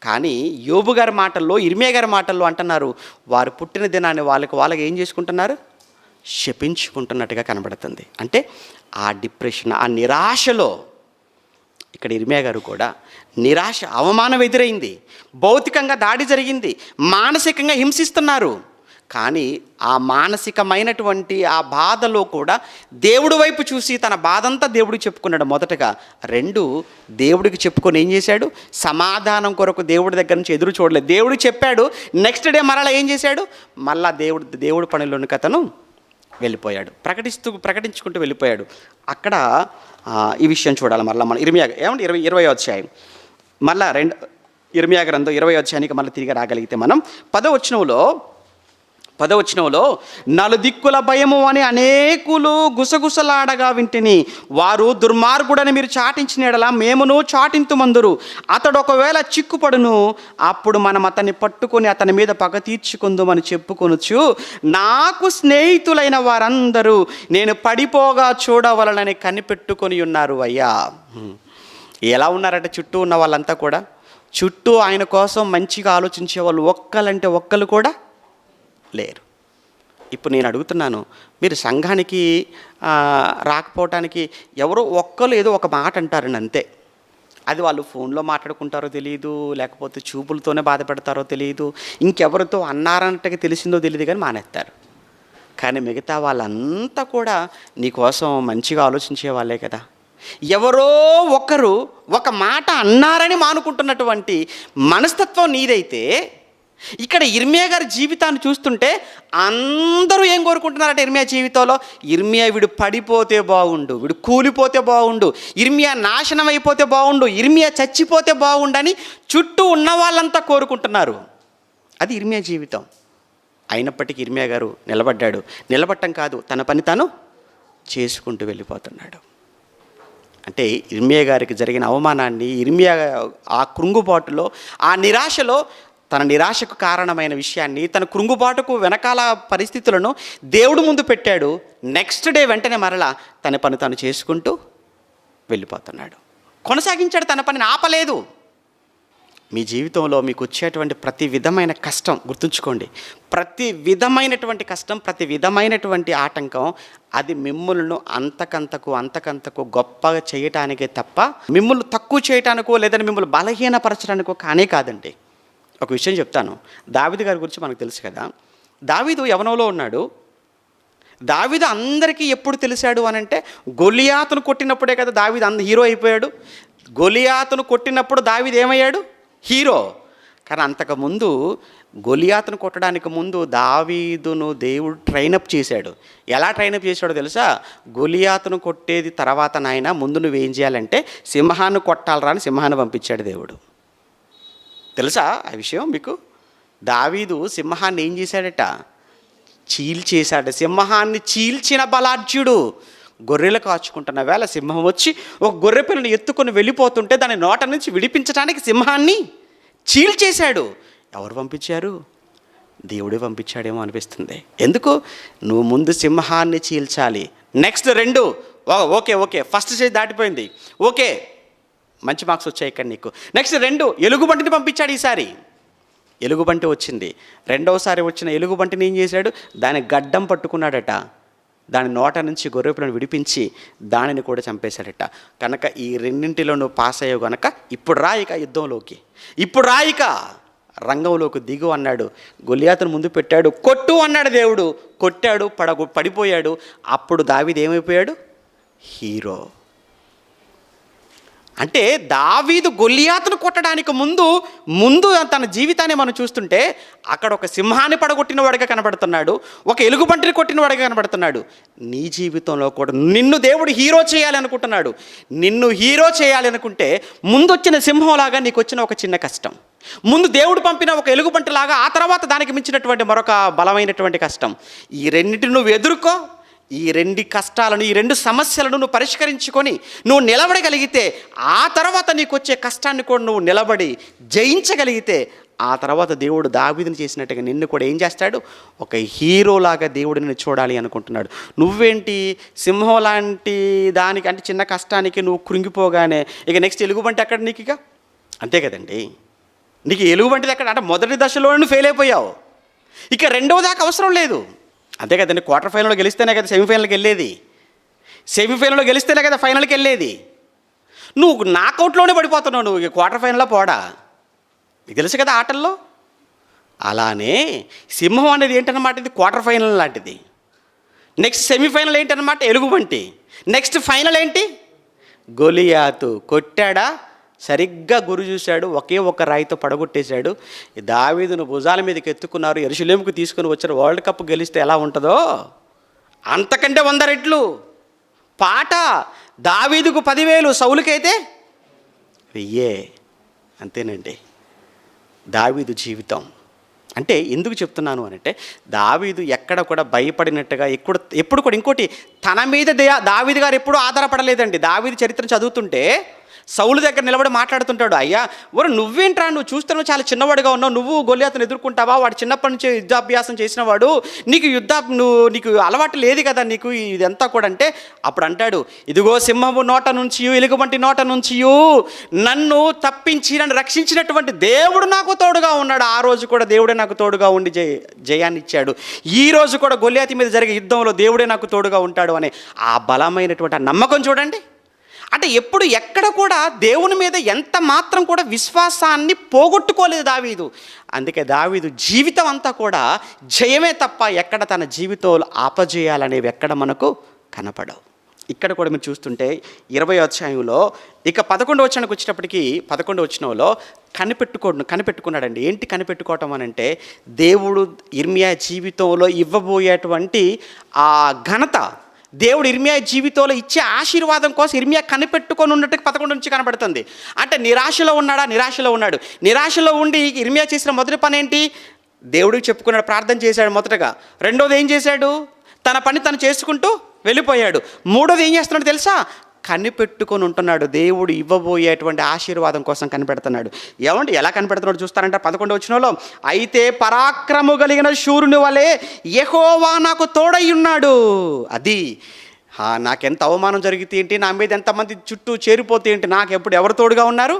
కానీ యోబు గారి మాటల్లో, ఇర్మియా గారి మాటల్లో అంటున్నారు, వారు పుట్టిన దినాన్ని వాళ్ళకి ఏం చేసుకుంటున్నారు, శపించుకుంటున్నట్టుగా కనబడుతుంది. అంటే ఆ డిప్రెషన్, ఆ నిరాశలో ఇక్కడ ఇర్మియా గారు కూడా నిరాశ, అవమానం ఎదురైంది, భౌతికంగా దాడి జరిగింది, మానసికంగా హింసిస్తున్నారు. కానీ ఆ మానసికమైనటువంటి ఆ బాధలో కూడా దేవుడి వైపు చూసి తన బాధంతా దేవుడికి చెప్పుకున్నాడు. మొదటగా 2, దేవుడికి చెప్పుకొని ఏం చేశాడు, సమాధానం కొరకు దేవుడి దగ్గర నుంచి ఎదురు చూడలేదు. దేవుడు చెప్పాడు, నెక్స్ట్ డే మరలా ఏం చేశాడు, మళ్ళా దేవుడి పనిలోనికి అతను వెళ్ళిపోయాడు, ప్రకటించుకుంటూ వెళ్ళిపోయాడు. అక్కడ ఈ విషయం చూడాలి మరలా మనం. ఇర్మియా 20వ అధ్యాయం మళ్ళా ఇర్మియా గ్రంథం 20వ అధ్యాయానికి మళ్ళీ తిరిగి రాగలిగితే మనం 10వ వచనంలో నలుదిక్కుల భయము అని అనేకులు గుసగుసలాడగా వింటిని, వారు దుర్మార్గుడని మీరు చాటించిన ఎడల మేమును చాటింతుమందురు. అతడు ఒకవేళ చిక్కుపడును, అప్పుడు మనం అతన్ని పట్టుకొని అతని మీద పగ తీర్చుకుందామని చెప్పుకొనొచ్చు. నాకు స్నేహితులైన వారందరూ నేను పడిపోగా చూడవలనని కనిపెట్టుకొని ఉన్నారు అయ్యా. ఎలా ఉన్నారట చుట్టూ ఉన్న వాళ్ళంతా కూడా? చుట్టూ ఆయన కోసం మంచిగా ఆలోచించే వాళ్ళు ఒక్కలంటే ఒక్కరు కూడా లేరు. ఇప్పుడు నేను అడుగుతున్నాను, మీరు సంఘానికి రాకపోవటానికి ఎవరో ఒక్కరు ఏదో ఒక మాట అంటారని అంతే. అది వాళ్ళు ఫోన్లో మాట్లాడుకుంటారో తెలియదు, లేకపోతే చూపులతోనే బాధపెడతారో తెలియదు, ఇంకెవరితో అన్నారంటే తెలిసిందో తెలియదు, కానీ మానేస్తారు. కానీ మిగతా వాళ్ళంతా కూడా నీకోసం మంచిగా ఆలోచించే వాళ్ళే కదా. ఎవరో ఒకరు ఒక మాట అన్నారని మానుకుంటున్నటువంటి మనస్తత్వం నీదైతే, ఇక్కడ ఇర్మియా గారి జీవితాన్ని చూస్తుంటే అందరూ ఏం కోరుకుంటున్నారట ఇర్మియా జీవితంలో? ఇర్మియా వీడు పడిపోతే బాగుండు, వీడు కూలిపోతే బాగుండు, ఇర్మియా నాశనం అయిపోతే బాగుండు, ఇర్మియా చచ్చిపోతే బాగుండని చుట్టూ ఉన్న వాళ్ళంతా కోరుకుంటున్నారు. అది ఇర్మియా జీవితం. అయినప్పటికీ ఇర్మియా గారు నిలబడ్డాడు. నిలబట్టం కాదు, తన పని తాను చేసుకుంటూ వెళ్ళిపోతున్నాడు. అంటే ఇర్మియా గారికి జరిగిన అవమానాన్ని, ఇర్మియా ఆ కృంగుబాటులో, ఆ నిరాశలో, తన నిరాశకు కారణమైన విషయాన్ని, తన కృంగుబాటుకు వెనకాల పరిస్థితులను దేవుడు ముందు పెట్టాడు. నెక్స్ట్ డే వెంటనే మరలా తన పని తాను చేసుకుంటూ వెళ్ళిపోతున్నాడు. కొనసాగించాడు, తన పనిని ఆపలేదు. మీ జీవితంలో మీకు వచ్చేటువంటి ప్రతి విధమైన కష్టం గుర్తుంచుకోండి, ప్రతి విధమైనటువంటి కష్టం, ప్రతి విధమైనటువంటి ఆటంకం, అది మిమ్మల్ని అంతకంతకు గొప్పగా చేయటానికే తప్ప మిమ్మల్ని తక్కువ చేయటానికో లేదని మిమ్మల్ని బలహీనపరచడానికో కానే కాదండి. ఒక విషయం చెప్తాను. దావీదు గారి గురించి మనకు తెలుసు కదా. దావీదు యవ్వనంలో ఉన్నాడు. దావీదు అందరికీ ఎప్పుడు తెలిసాడు అని అంటే, గొలియాతును కొట్టినప్పుడే కదా దావీదు హీరో అయిపోయాడు. గొలియాతును కొట్టినప్పుడు దావీదు ఏమయ్యాడు? హీరో. కానీ అంతకుముందు గొలియాతును కొట్టడానికి ముందు దావీదును దేవుడు ట్రైనప్ చేశాడు. ఎలా ట్రైనప్ చేశాడో తెలుసా? గొలియాతును కొట్టేది తర్వాత నాయన, ముందు నువ్వేం చేయాలంటే సింహాన్ని కొట్టాలరా అని సింహాన్ని పంపించాడు దేవుడు. తెలుసా ఆ విషయం మీకు? దావీదు సింహాన్ని ఏం చేశాడట? చీల్చేశాడు. సింహాన్ని చీల్చిన బలాఢ్యుడు. గొర్రెలు కాచుకుంటున్న వేళ సింహం వచ్చి ఒక గొర్రె పిల్లని ఎత్తుకొని వెళ్ళిపోతుంటే దాని నోట నుంచి విడిపించడానికి సింహాన్ని చీల్చేశాడు. ఎవరు పంపించారు? దేవుడే పంపించాడేమో అనిపిస్తుంది. ఎందుకు? నువ్వు ముందు సింహాన్ని చీల్చాలి. నెక్స్ట్ 2 ఓకే ఫస్ట్ స్టేజ్ దాటిపోయింది, ఓకే మంచి మార్క్స్ వచ్చాయి ఇక్కడ నీకు. నెక్స్ట్ 2 ఎలుగుబంటిని పంపించాడు. ఈసారి ఎలుగుబంటి వచ్చింది. రెండవసారి వచ్చిన ఎలుగుబంటిని ఏం చేశాడు? దాని గడ్డం పట్టుకున్నాడట. దాని నోట నుంచి గొర్రెపిల్లను విడిపించి దానిని కూడా చంపేశాడట. కనుక ఈ రెండింటిలో నువ్వు పాస్ అయ్యావు కనుక ఇప్పుడు రాయిక యుద్ధంలోకి, ఇప్పుడు రాయిక రంగంలోకి దిగు అన్నాడు. గొలియాతును ముందు పెట్టాడు. కొట్టు అన్నాడు దేవుడు. కొట్టాడు, పడిపోయాడు. అప్పుడు దావీదు ఏమైపోయాడు? హీరో. అంటే దావీదు గొలియాతును కొట్టడానికి ముందు తన జీవితాన్ని మనం చూస్తుంటే అక్కడ ఒక సింహాన్ని పడగొట్టిన వాడిగా కనబడుతున్నాడు, ఒక ఎలుగుబంటిని కొట్టిన వాడిగా కనబడుతున్నాడు. నీ జీవితంలో కూడా నిన్ను దేవుడు హీరో చేయాలనుకుంటున్నాడు. నిన్ను హీరో చేయాలనుకుంటే ముందు వచ్చిన సింహంలాగా నీకు వచ్చిన ఒక చిన్న కష్టం, ముందు దేవుడు పంపిన ఒక ఎలుగుబంటిలాగా ఆ తర్వాత దానికి మించినటువంటి మరొక బలమైనటువంటి కష్టం, ఈ రెండింటిని నువ్వు ఎదుర్కో. ఈ 2 కష్టాలను, ఈ 2 సమస్యలను నువ్వు పరిష్కరించుకొని నువ్వు నిలబడగలిగితే ఆ తర్వాత నీకు వచ్చే కష్టాన్ని కూడా నువ్వు నిలబడి జయించగలిగితే ఆ తర్వాత దేవుడు దావీదుని చేసినట్టుగా నిన్ను కూడా ఏం చేస్తాడు? ఒక హీరోలాగా దేవుడు నిన్ను చూడాలి అనుకుంటున్నాడు. నువ్వేంటి సింహం లాంటి దానికి అంటే చిన్న కష్టానికి నువ్వు కృంగిపోగానే ఇక నెక్స్ట్ ఎలుగుబంటి ఎక్కడ నీకు? ఇక అంతే కదండి. నీకు ఎలుగుబంటిది ఎక్కడ అంటే మొదటి దశలోనే ఫెయిల్ అయిపోయావు, ఇక రెండవ దాకా అవసరం లేదు. అంతే కదండి. క్వార్టర్ ఫైనల్లో గెలిస్తేనే కదా సెమీఫైనల్కి వెళ్ళేది, సెమీఫైనల్లో గెలిస్తేనే కదా ఫైనల్కి వెళ్ళేది. నువ్వు నాకౌట్లోనే పడిపోతున్నావు, నువ్వు క్వార్టర్ ఫైనల్లో పోడా. నీకు తెలుసు కదా ఆటల్లో. అలానే సింహం అనేది ఏంటన్నమాట? ఇది క్వార్టర్ ఫైనల్ లాంటిది. నెక్స్ట్ సెమీఫైనల్ ఏంటన్నమాట? ఎలుగుబంటి. నెక్స్ట్ ఫైనల్ ఏంటి? గొలియాతు. కొట్టాడా? సరిగ్గా గురి చూశాడు, ఒకే ఒక రాయితో పడగొట్టేశాడు. దావీదును భుజాల మీదకి ఎత్తుకున్నారు. యెరూషలేముకు తీసుకుని వచ్చారు. వరల్డ్ కప్ గెలిస్తే ఎలా ఉంటుందో అంతకంటే 100 రెట్లు పాట. దావీదుకు 10,000, సౌలుకైతే 1000. అంతేనండి. దావీదు జీవితం అంటే ఎందుకు చెప్తున్నాను అంటే, దావీదు ఎక్కడ కూడా భయపడినట్టుగా ఎప్పుడు కూడా ఇంకోటి, తన మీద దావీదు గారు ఎప్పుడూ ఆధారపడలేదండి. దావీదు చరిత్రను చదువుతుంటే సౌలు దగ్గర నిలబడి మాట్లాడుతుంటాడు, అయ్యా నువ్వేంట్రా, నువ్వు చూస్తున్నావు చాలా చిన్నవాడుగా ఉన్నావు, నువ్వు గొల్లియాతును ఎదుర్కొంటావా, వాడు చిన్నప్పటి నుంచి యుద్ధాభ్యాసం చేసినవాడు, నీకు అలవాటు లేదు కదా నీకు ఇదంతా కూడా అంటే, అప్పుడు అంటాడు, ఇదిగో సింహము నోట నుంచి ఎలుగుబంటి నోట నుంచి నన్ను తప్పించి నన్ను రక్షించినటువంటి దేవుడు నాకు తోడుగా ఉన్నాడు. ఆ రోజు కూడా దేవుడే నాకు తోడుగా ఉండి జయాన్ని ఇచ్చాడు. ఈ రోజు కూడా గొల్లియాతు మీద జరిగే యుద్ధంలో దేవుడే నాకు తోడుగా ఉంటాడు అనే ఆ బలమైనటువంటి ఆ నమ్మకం చూడండి. అంటే ఎప్పుడు ఎక్కడ కూడా దేవుని మీద ఎంత మాత్రం కూడా విశ్వాసాన్ని పోగొట్టుకోలేదు దావీదు. అందుకే దావీదు జీవితం అంతా కూడా జయమే తప్ప ఎక్కడ తన జీవితంలో అపజయాలనేవి ఎక్కడ మనకు కనపడవు. ఇక్కడ కూడా మీరు చూస్తుంటే 20వ అధ్యాయంలో ఇక 11వ వచనానికి వచ్చేటప్పటికి 11వ వచనంలో కనిపెట్టుకున్నాడండి. ఏంటి కనిపెట్టుకోవటం అని అంటే, దేవుడు ఇర్మియా జీవితంలో ఇవ్వబోయేటువంటి ఆ ఘనత, దేవుడు ఇర్మియా జీవితంలో ఇచ్చే ఆశీర్వాదం కోసం ఇర్మియా కనిపెట్టుకొని ఉన్నట్టుగా 11 నుంచి కనబడుతుంది. అంటే నిరాశలో ఉన్నాడు. నిరాశలో ఉండి ఇర్మియా చేసిన మొదటి పని ఏంటి? దేవుడికి చెప్పుకున్నాడు, ప్రార్థన చేశాడు మొదటగా. రెండోది ఏం చేశాడు? తన పని తను చేసుకుంటూ వెళ్ళిపోయాడు. మూడోది ఏం చేస్తున్నాడు తెలుసా? కనిపెట్టుకొని ఉంటున్నాడు. దేవుడు ఇవ్వబోయేటువంటి ఆశీర్వాదం కోసం కనిపెడుతున్నాడు. ఎలా కనిపెడుతున్నాడు చూస్తారంటే 11వ వచనంలో, అయితే పరాక్రము కలిగిన శూరుని వలె యెహోవా నాకు తోడై ఉన్నాడు. అది నాకెంత అవమానం జరిగితే ఏంటి, నా మీద ఎంతమంది చుట్టూ చేరిపోతే ఏంటి, నాకు ఎప్పుడు ఎవరు తోడుగా ఉన్నారు?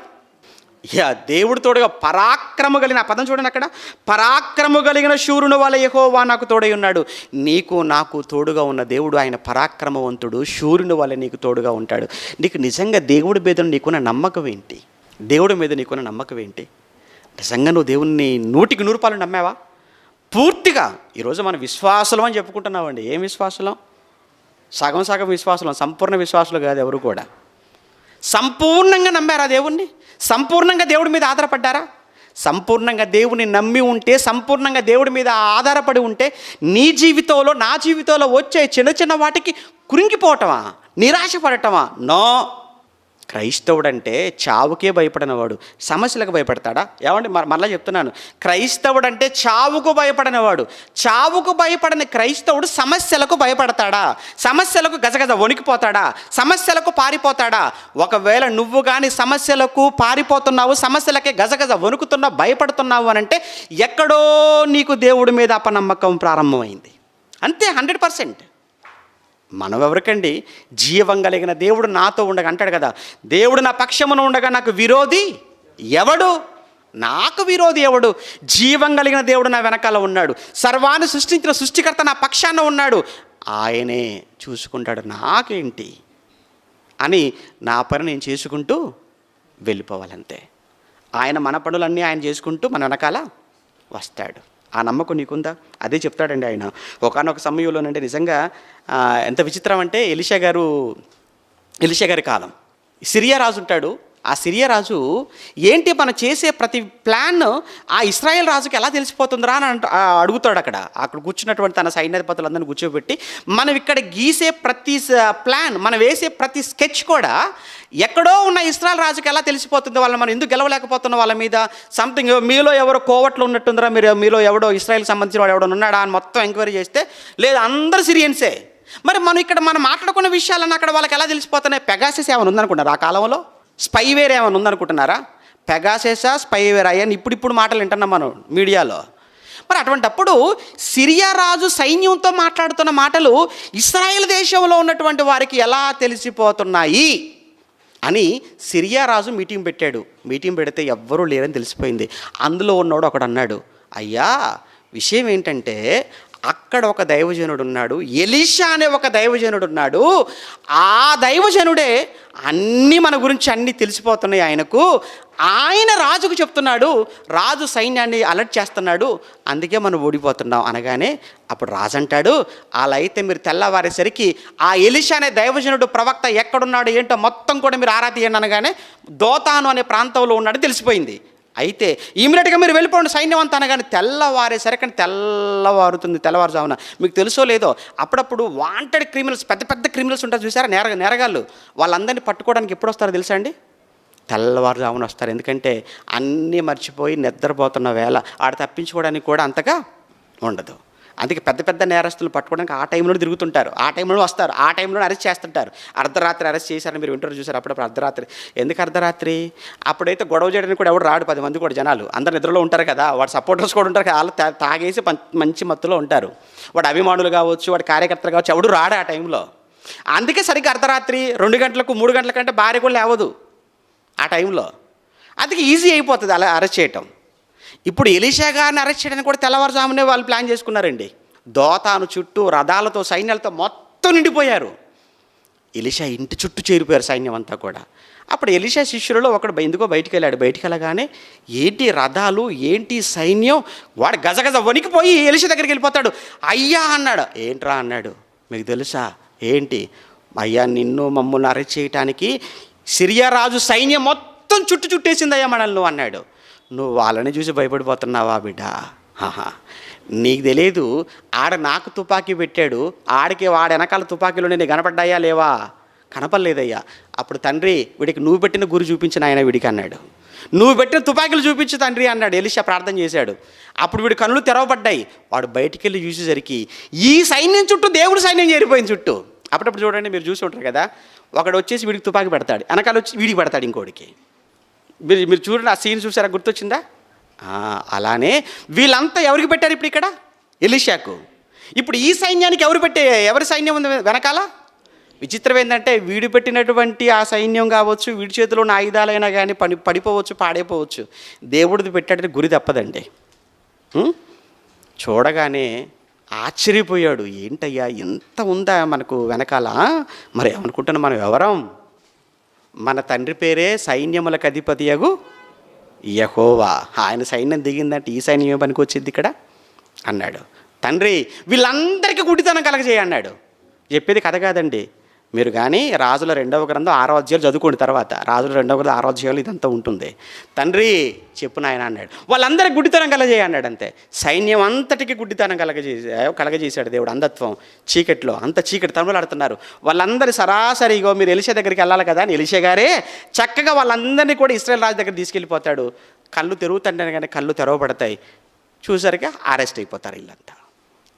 దేవుడు తోడుగా, పరాక్రము కలిగిన, ఆ పదం చూడండి అక్కడ, పరాక్రము కలిగిన శూరుని వలె యెహోవా నాకు తోడై ఉన్నాడు. నీకు నాకు తోడుగా ఉన్న దేవుడు ఆయన పరాక్రమవంతుడు, శూరుని వలె నీకు తోడుగా ఉంటాడు. నీకు నిజంగా దేవుడి మీద నీకున్న నమ్మకం ఏంటి? దేవుడి మీద నీకున్న నమ్మకం ఏంటి? నిజంగా నువ్వు దేవుణ్ణి 100% నమ్మావా? పూర్తిగా. ఈరోజు మన విశ్వాసులం అని చెప్పుకుంటున్నామండి. ఏం విశ్వాసులం? సగం విశ్వాసులం, సంపూర్ణ విశ్వాసులు కాదు ఎవరు కూడా. సంపూర్ణంగా నమ్మారా దేవుణ్ణి? సంపూర్ణంగా దేవుడి మీద ఆధారపడ్డారా? సంపూర్ణంగా దేవుని నమ్మి ఉంటే, సంపూర్ణంగా దేవుడి మీద ఆధారపడి ఉంటే, నీ జీవితంలో నా జీవితంలో వచ్చే చిన్న వాటికి కురింగిపోవటమా, నిరాశపడటమా? నో. క్రైస్తవుడంటే చావుకే భయపడినవాడు, సమస్యలకు భయపడతాడా? ఏమండి, మరలా చెప్తున్నాను, క్రైస్తవుడంటే చావుకు భయపడినవాడు. చావుకు భయపడని క్రైస్తవుడు సమస్యలకు భయపడతాడా? సమస్యలకు గజగజ వణికిపోతాడా? సమస్యలకు పారిపోతాడా? ఒకవేళ నువ్వు కానీ సమస్యలకు పారిపోతున్నావు, సమస్యలకే గజగజ వణుకుతున్నావు, భయపడుతున్నావు అని అంటే ఎక్కడో నీకు దేవుడి మీద అపనమ్మకం ప్రారంభమైంది. అంతే, 100%. మనం ఎవరికండి? జీవం కలిగిన దేవుడు నాతో ఉండగా అంటాడు కదా, దేవుడు నా పక్షమున ఉండగా నాకు విరోధి ఎవడు? నాకు విరోధి ఎవడు? జీవం కలిగిన దేవుడు నా వెనకాల ఉన్నాడు. సర్వాన్ని సృష్టించిన సృష్టికర్త నా పక్షాన ఉన్నాడు. ఆయనే చూసుకుంటాడు. నాకేంటి అని నా పని నేను చేసుకుంటూ వెళ్ళిపోవాలంతే. ఆయన మన పనులన్నీ ఆయన చేసుకుంటూ మన వెనకాల వస్తాడు. ఆ నమ్మకం నీకుందా? అదే చెప్తాడండి ఆయన. ఒకానొక సమయంలోనంటే నిజంగా ఎంత విచిత్రం అంటే, ఎలీషా గారి కాలం, సిరియా రాజు ఉంటాడు. ఆ సిరియా రాజు ఏంటి, మనం చేసే ప్రతి ప్లాన్ ఆ ఇశ్రాయేల్ రాజుకి ఎలా తెలిసిపోతుందిరా అని అడుగుతాడు. అక్కడ కూర్చున్నటువంటి తన సైన్యాధిపతులందరినీ కూర్చోబెట్టి, మనం ఇక్కడ గీసే ప్రతి ప్లాన్, మనం వేసే ప్రతి స్కెచ్ కూడా ఎక్కడో ఉన్న ఇశ్రాయేల్ రాజుకి ఎలా తెలిసిపోతుంది, వాళ్ళని మనం ఎందుకు గెలవలేకపోతున్నాం, వాళ్ళ మీద సంథింగ్, మీలో ఎవరో కోవట్లు ఉన్నట్టుందిరా, మీలో ఎవడో ఇశ్రాయేల్ సంబంధించిన వాడు ఎవడో ఉన్నాడా అని మొత్తం ఎంక్వైరీ చేస్తే, లేదు అందరు సిరియన్సే. మరి మనం మాట్లాడుకున్న విషయాలన్నీ అక్కడ వాళ్ళకి ఎలా తెలిసిపోతున్నాయి? పెగాసెస్ ఏమైనా ఉందనుకుంటున్నారా? ఆ కాలంలో స్పైవేర్ ఏమైనా ఉందనుకుంటున్నారా? పెగాసెసా, స్పైవేర్ అయ్యని ఇప్పుడు మాటలు వింటున్నాం మనం మీడియాలో. మరి అటువంటప్పుడు సిరియా రాజు సైన్యంతో మాట్లాడుతున్న మాటలు ఇశ్రాయేల్ దేశంలో ఉన్నటువంటి వారికి ఎలా తెలిసిపోతున్నాయి అని సిరియా రాజు మీటింగ్ పెట్టాడు. మీటింగ్ పెడితే ఎవ్వరూ లేరని తెలిసిపోయింది. అందులో ఉన్నోడు ఒకడు అన్నాడు, అయ్యా విషయం ఏంటంటే అక్కడ ఒక దైవజనుడు ఉన్నాడు, ఎలీషా అనే ఒక దైవజనుడు ఉన్నాడు. ఆ దైవజనుడే అన్నీ మన గురించి అన్నీ తెలిసిపోతున్నాయి ఆయనకు. ఆయన రాజుకు చెప్తున్నాడు, రాజు సైన్యాన్ని అలర్ట్ చేస్తున్నాడు, అందుకే మనం ఓడిపోతున్నాం అనగానే అప్పుడు రాజు అంటాడు, అలా అయితే మీరు తెల్లవారేసరికి ఆ ఎలీషా అనే దైవజనుడు ప్రవక్త ఎక్కడున్నాడు ఏంటో మొత్తం కూడా మీరు ఆరా తీయండి అనగానే దోతాను అనే ప్రాంతంలో ఉన్నాడని తెలిసిపోయింది. అయితే ఇమీడియట్గా మీరు వెళ్ళిపోండి సైన్యం అంతా అనగానే తెల్లవారేసరికి తెల్లవారుజామున. మీకు తెలుసో లేదో, అప్పుడప్పుడు వాంటెడ్ క్రిమినల్స్, పెద్ద క్రిమినల్స్ ఉంటారు చూసారా, నేరగాళ్ళు, వాళ్ళందరినీ పట్టుకోవడానికి ఎప్పుడు వస్తారో తెలుసా అండి? తెల్లవారుజామున వస్తారు. ఎందుకంటే అన్నీ మర్చిపోయి నిద్రపోతున్న వేళ ఆడ తప్పించుకోవడానికి కూడా అంతగా ఉండదు. అందుకే పెద్ద పెద్ద నేరస్తులు పట్టుకోవడానికి ఆ టైంలో తిరుగుతుంటారు, ఆ టైంలో వస్తారు, ఆ టైంలో అరెస్ట్ చేస్తుంటారు. అర్ధరాత్రి అరెస్ట్ చేశారని మీరు వింటారు చూసారు. అప్పుడప్పుడు అర్ధరాత్రి. ఎందుకు అర్ధరాత్రి? అప్పుడైతే గొడవ చేయడానికి కూడా ఎవడు రాడు, 10 మంది కూడా జనాలు అందరు నిద్రలో ఉంటారు కదా, వాడు సపోర్టర్స్ కూడా ఉంటారు కదా, వాళ్ళు తాగేసి మంచి మత్తులో ఉంటారు. వాడు అభిమానులు కావచ్చు, వాడి కార్యకర్తలు కావచ్చు, ఎవడు రాడు ఆ టైంలో. అందుకే సరిగ్గా అర్ధరాత్రి 2 గంటలకు 3 గంటల కంటే భార్య కూడా లేవదు ఆ టైంలో. అందుకే ఈజీ అయిపోతుంది అలా అరెస్ట్ చేయటం. ఇప్పుడు ఎలీషా గారిని అరెస్ట్ చేయడానికి కూడా తెల్లవారుజామునే వాళ్ళు ప్లాన్ చేసుకున్నారండి. దోతాను చుట్టూ రథాలతో సైన్యాలతో మొత్తం నిండిపోయారు. ఎలీషా ఇంటి చుట్టూ చేరిపోయారు సైన్యం అంతా కూడా. అప్పుడు ఎలీషా శిష్యులలో ఒకడు ఎందుకో బయటికి వెళ్ళాడు. బయటికి వెళ్ళగానే ఏంటి రథాలు, ఏంటి సైన్యం, వాడు గజగజ వణికిపోయి ఎలీషా దగ్గరికి వెళ్ళిపోతాడు. అయ్యా అన్నాడు. ఏంట్రా అన్నాడు. మీకు తెలుసా ఏంటి? అయ్యా నిన్ను మమ్మల్ని అరెస్ట్ చేయటానికి సిరియా రాజు సైన్యం మొత్తం చుట్టేసిందయ్యా మనల్ని అన్నాడు. నువ్వు వాళ్ళని చూసి భయపడిపోతున్నావా బిడ్డ? నీకు తెలియదు, ఆడ నాకు తుపాకీ పెట్టాడు, ఆడికి వాడు వెనకాల తుపాకీలో నేను కనపడ్డాయా లేవా? కనపడలేదయ్యా. అప్పుడు తండ్రి వీడికి నువ్వు పెట్టిన గురి చూపించిన ఆయన వీడికి అన్నాడు. నువ్వు పెట్టిన తుపాకీలు చూపించు తండ్రి అన్నాడు. ఎలీషా ప్రార్థన చేశాడు. అప్పుడు వీడి కళ్ళు తెరవబడ్డాయి. వాడు బయటికి వెళ్ళి చూసేసరికి ఈ సైన్యం చుట్టూ దేవుడి సైన్యం చేరిపోయింది చుట్టూ. అప్పుడప్పుడు చూడండి, మీరు చూసి ఉంటారు కదా, ఒకడు వచ్చేసి వీడికి తుపాకీ పెడతాడు, వెనకాల వచ్చి వీడికి పెడతాడు ఇంకోడికి. మీరు చూడండి, ఆ సీన్ చూసారా? గుర్తొచ్చిందా? అలానే వీళ్ళంతా ఎవరికి పెట్టారు ఇప్పుడు ఇక్కడ? ఎలీషాకు. ఇప్పుడు ఈ సైన్యానికి ఎవరి సైన్యం ఉంది వెనకాల? విచిత్రం ఏంటంటే వీడు పెట్టినటువంటి ఆ సైన్యం కావచ్చు, వీడి చేతిలో ఉన్న ఆయుధాలైనా కానీ పడిపోవచ్చు, పాడైపోవచ్చు. దేవుడిది పెట్టాడని గురి తప్పదండి. చూడగానే ఆశ్చర్యపోయాడు. ఏంటయ్యా ఇంత ఉందా మనకు వెనకాల? మరి ఏమనుకుంటున్నాం మనం ఎవరం? మన తండ్రి పేరే సైన్యములకు అధిపతియగు యెహోవా. ఆయన సైన్యం దిగిందంటే ఈ సైన్యం పనికి వచ్చింది ఇక్కడ అన్నాడు. తండ్రి వీళ్ళందరికీ గుడితనం కలగజేయ అన్నాడు. చెప్పేది కథ కాదండి. మీరు కానీ రాజుల 2వ గ్రంథం 6వ అధ్యాయం చదువుకోండి. తర్వాత రాజుల 2వ గ్రంథం 6వ అధ్యాయంలో ఇదంతా ఉంటుంది. తండ్రి చెప్పు నాయన అన్నాడు. వాళ్ళందరికీ గుడ్డితనం కలగజేయ అన్నాడు. అంతే. సైన్యం అంతటికి గుడ్డితనం కలగజేశాడు దేవుడు. అంధత్వం, చీకట్లో అంత చీకటి తనులాడుతున్నారు. వాళ్ళందరి సరాసరిగో మీరు ఎలీషా దగ్గరికి వెళ్ళాలి కదా అని ఎలీషా గారే చక్కగా వాళ్ళందరినీ కూడా ఇశ్రాయేల్ రాజు దగ్గర తీసుకెళ్ళిపోతాడు. కళ్ళు తెరుగుతుంటే కానీ కళ్ళు తెరవబడతాయి. చూసరిగా అరెస్ట్ అయిపోతారు వీళ్ళంతా.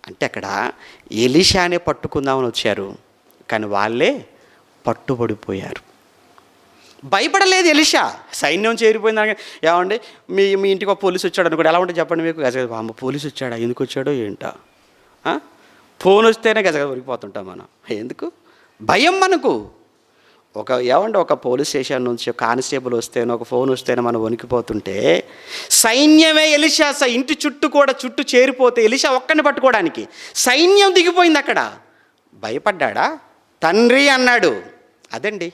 అంటే అక్కడ ఎలీషానే పట్టుకుందామని వచ్చారు, కానీ వాళ్ళే పట్టుబడిపోయారు. భయపడలేదు ఎలీషా. సైన్యం చేరిపోయిందని ఏమండి మీ ఇంటికి ఒక పోలీసు వచ్చాడు అనుకోండి, ఎలా ఉంటుంది చెప్పండి మీకు? గజగజ అమ్మ పోలీసు వచ్చాడా, ఎందుకు వచ్చాడో ఏంటో. ఫోన్ వస్తేనే గజగజ ఉరికిపోతుంటాం మనం. ఎందుకు? భయం మనకు. ఒక పోలీస్ స్టేషన్ నుంచి కానిస్టేబుల్ వస్తేనో ఒక ఫోన్ వస్తేనో మనం వణికిపోతుంటే, సైన్యమే ఎలీషా ఇంటి చుట్టూ చేరిపోతే ఎలీషా ఒక్కడిని పట్టుకోవడానికి సైన్యం దిగిపోయింది అక్కడ. భయపడ్డా? తండ్రి అన్నాడు. అదండి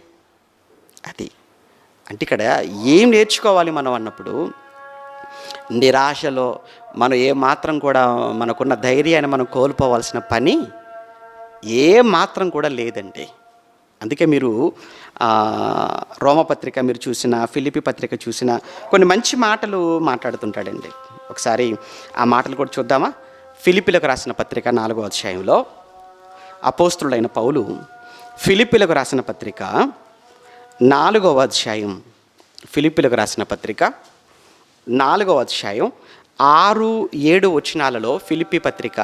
అది. అంటే ఇక్కడ ఏం నేర్చుకోవాలి మనం అన్నప్పుడు, నిరాశలో మనం ఏమాత్రం కూడా మనకున్న ధైర్యాన్ని మనం కోల్పోవాల్సిన పని ఏమాత్రం కూడా లేదండి. అందుకే మీరు రోమపత్రిక మీరు చూసిన, ఫిలిప్పీ పత్రిక చూసిన కొన్ని మంచి మాటలు మాట్లాడుతుంటాడండి. ఒకసారి ఆ మాటలు కూడా చూద్దామా? ఫిలిప్పీలకు రాసిన పత్రిక 4వ అధ్యాయంలో అపోస్తులుడైన పౌలు ఫిలిప్పీలకు రాసిన పత్రిక 4వ అధ్యాయం, ఫిలిప్పీలకు రాసిన పత్రిక 4వ అధ్యాయం 6-7 వచనాలలో, ఫిలిప్పీ పత్రిక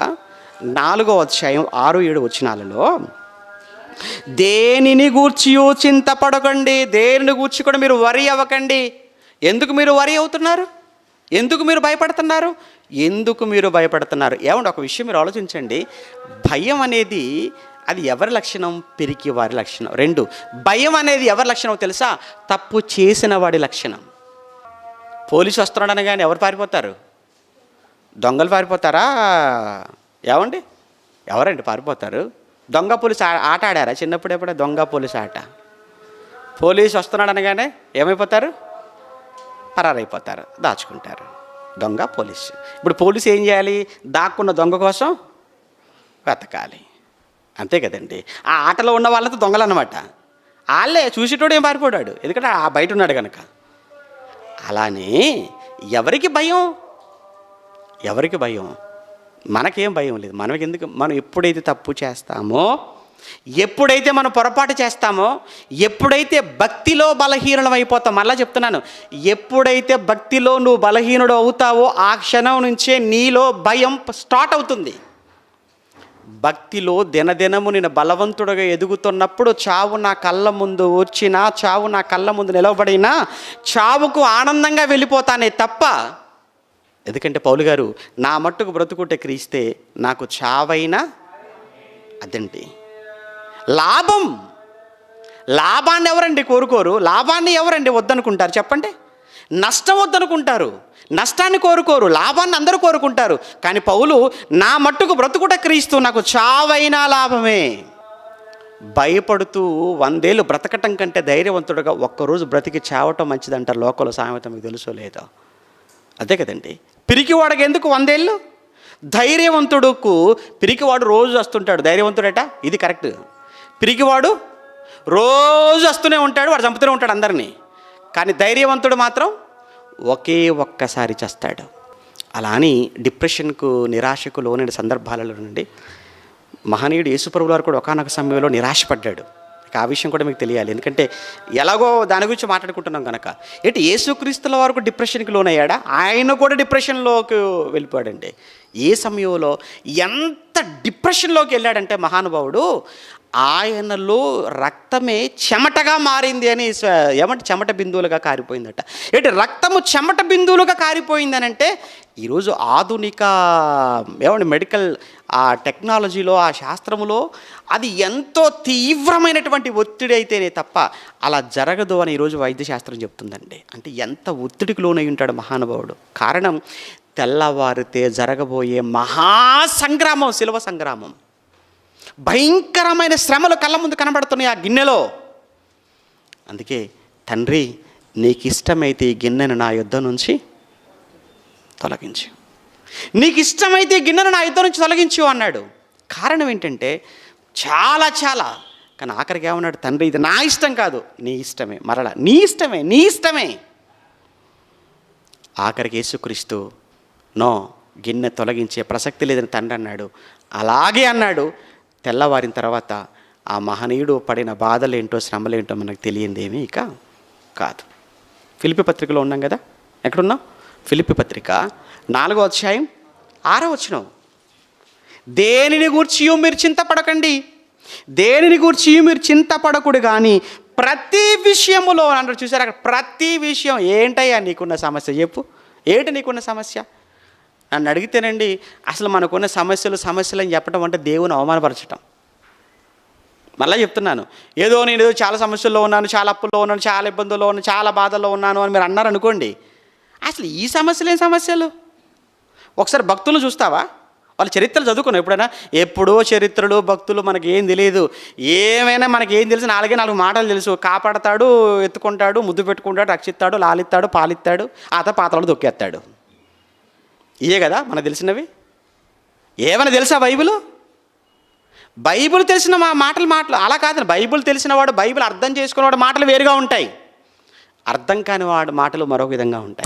4వ అధ్యాయం 6-7 వచనాలలో, దేనిని గూర్చియో చింతపడకండి, దేనిని గూర్చి కూడా మీరు వరి అవ్వకండి. ఎందుకు మీరు వరి అవుతున్నారు? ఎందుకు మీరు భయపడుతున్నారు? ఏమంటే ఒక విషయం మీరు ఆలోచించండి. భయం అనేది అది ఎవరి లక్షణం? పిరికి వారి లక్షణం. 2, భయం అనేది ఎవరి లక్షణం తెలుసా? తప్పు చేసిన వాడి లక్షణం. పోలీసు వస్తున్నాడు అనగానే ఎవరు పారిపోతారు? దొంగలు పారిపోతారా? ఏమండి ఎవరండి పారిపోతారు? దొంగ పోలీసు ఆట ఆడారా చిన్నప్పుడు? ఎప్పుడే దొంగ పోలీసు ఆట. పోలీసు వస్తున్నాడు అనగానే ఏమైపోతారు? పరారైపోతారు, దాచుకుంటారు. దొంగ పోలీసు. ఇప్పుడు పోలీసు ఏం చేయాలి? దాక్కున్న దొంగ కోసం వెతకాలి. అంతే కదండి. ఆ ఆటలో ఉన్న వాళ్ళతో దొంగలు అన్నమాట. వాళ్ళే చూసేటోడు ఏం పారిపోయాడు, ఎందుకంటే ఆ బయట ఉన్నాడు కనుక. అలానే ఎవరికి భయం? మనకేం భయం లేదు. మనం ఎప్పుడైతే తప్పు చేస్తామో ఎప్పుడైతే మనం పొరపాటు చేస్తామో, ఎప్పుడైతే భక్తిలో బలహీనం అయిపోతాం, మళ్ళా చెప్తున్నాను, ఎప్పుడైతే భక్తిలో నువ్వు బలహీనుడు అవుతావో ఆ క్షణం నుంచే నీలో భయం స్టార్ట్ అవుతుంది. భక్తిలో దినదినము నేను బలవంతుడుగా ఎదుగుతున్నప్పుడు చావు నా కళ్ళ ముందు వచ్చినా, చావు నా కళ్ళ ముందు నిలవబడినా చావుకు ఆనందంగా వెళ్ళిపోతానే తప్ప, ఎందుకంటే పౌలు గారు నా మట్టుకు బ్రతుకుంటే క్రీస్తే నాకు చావైనా అదండి లాభం. లాభాన్ని ఎవరండి కోరుకోరు? లాభాన్ని ఎవరండి వద్దనుకుంటారు చెప్పండి? నష్టం వద్దనుకుంటారు, నష్టాన్ని కోరుకోరు, లాభాన్ని అందరూ కోరుకుంటారు. కానీ పౌలు నా మట్టుకు బ్రతుకుట క్రీస్తు, నాకు చావైనా లాభమే. భయపడుతూ 100 ఏళ్ళు బ్రతకటం కంటే ధైర్యవంతుడుగా ఒక్కరోజు బ్రతికి చావటం మంచిదంటారు లోకంలో సామెత, మీకు తెలుసో లేదో? అదే కదండి. పిరికివాడికి ఎందుకు 100 ఏళ్ళు? ధైర్యవంతుడుకు, పిరికివాడు రోజు వస్తుంటాడు, ధైర్యవంతుడట, ఇది కరెక్ట్. పిరికివాడు రోజు వస్తూనే ఉంటాడు, వాడు చంపుతూనే ఉంటాడు అందరినీ. కానీ ధైర్యవంతుడు మాత్రం ఒకే ఒక్కసారి చేస్తాడు. అలా అని డిప్రెషన్కు, నిరాశకు లోనైన సందర్భాలలో నుండి మహనీయుడు యేసుప్రభువు వారు కూడా ఒకానొక సమయంలో నిరాశపడ్డాడు. ఆ విషయం కూడా మీకు తెలియాలి, ఎందుకంటే ఎలాగో దాని గురించి మాట్లాడుకుంటున్నాం కనుక. ఏంటి యేసుక్రీస్తుల వారు కూడా డిప్రెషన్కి లోనయ్యాడా? ఆయన కూడా డిప్రెషన్లోకి వెళ్ళిపోయాడండి. ఏ సమయంలో ఎంత డిప్రెషన్లోకి వెళ్ళాడంటే మహానుభావుడు, ఆయనలో రక్తమే చెమటగా మారింది అని, ఏమంటే చెమట బిందువులుగా కారిపోయిందట. ఏంటి రక్తము చెమట బిందువులుగా కారిపోయిందని అంటే, ఈరోజు ఆధునిక మెడికల్ ఆ టెక్నాలజీలో, ఆ శాస్త్రములో అది ఎంతో తీవ్రమైనటువంటి ఒత్తిడి అయితేనే తప్ప అలా జరగదు అని ఈరోజు వైద్యశాస్త్రం చెప్తుందండి. అంటే ఎంత ఒత్తిడికి లోనై ఉంటాడు మహానుభావుడు. కారణం తెల్లవారితే జరగబోయే మహాసంగ్రామం, శిలువ సంగ్రామం. భయంకరమైన శ్రమలు కళ్ళ ముందు కనబడుతున్నాయి ఆ గిన్నెలో. అందుకే తండ్రి నీకు ఇష్టమైతే ఈ గిన్నెను నా యుద్ధం నుంచి తొలగించు, నీకు ఇష్టమైతే ఈ గిన్నెను నా యుద్ధం నుంచి తొలగించు అన్నాడు. కారణం ఏంటంటే చాలా కానీ ఆఖరికి ఏమన్నాడు, తండ్రి ఇది నా ఇష్టం కాదు, నీ ఇష్టమే, మరలా నీ ఇష్టమే, నీ ఇష్టమే. ఆఖరికి యేసుక్రీస్తు నో, గిన్నె తొలగించే ప్రసక్తి లేదని తండ్రి అన్నాడు. అలాగే అన్నాడు. తెల్లవారిన తర్వాత ఆ మహనీయుడు పడిన బాధలేంటో, శ్రమలేంటో మనకు తెలియందేమీ ఇక కాదు. ఫిలిప్పీ పత్రికలో ఉన్నాం కదా, ఎక్కడున్నాం? ఫిలిప్పీ పత్రిక 4వ అధ్యాయం 6వ వచనం. దేనిని గూర్చి మీరు చింతపడకండి, దేనిని గూర్చి మీరు చింతపడకుడు కానీ ప్రతి విషయములో అన్నారు. చూసారు అక్కడ, ప్రతి విషయం. ఏంటయ్యా నీకున్న సమస్య చెప్పు, ఏంటి నీకున్న సమస్య? నన్ను అడిగితేనండి, అసలు మనకున్న సమస్యలు అని చెప్పడం అంటే దేవుని అవమానపరచటం. మళ్ళీ చెప్తున్నాను, నేను చాలా సమస్యల్లో ఉన్నాను, చాలా అప్పుల్లో ఉన్నాను, చాలా ఇబ్బందుల్లో ఉన్నాను, చాలా బాధల్లో ఉన్నాను అని మీరు అన్నారు అనుకోండి, అసలు ఈ సమస్యలు ఏం సమస్యలు? ఒకసారి భక్తులు చూస్తావా? వాళ్ళ చరిత్రలు చదువుకున్నావు ఎప్పుడైనా? ఎప్పుడో చరిత్రలు, భక్తులు మనకి ఏం తెలియదు. ఏమైనా మనకి ఏం తెలుసు, 4 మాటలు తెలుసు. కాపాడతాడు, ఎత్తుకుంటాడు, ముద్దు పెట్టుకుంటాడు, రక్షిస్తాడు, లాలిస్తాడు, పాలిస్తాడు, పాత్రలు దొక్కేస్తాడు. ఇయే కదా మనకు తెలిసినవి. ఏమైనా తెలుసా బైబిల్ తెలిసిన మాటలు అలా కాదు. బైబిల్ తెలిసిన వాడు, బైబిల్ అర్థం చేసుకునేవాడు మాటలు వేరుగా ఉంటాయి, అర్థం కాని వాడు మాటలు మరొక విధంగా ఉంటాయి.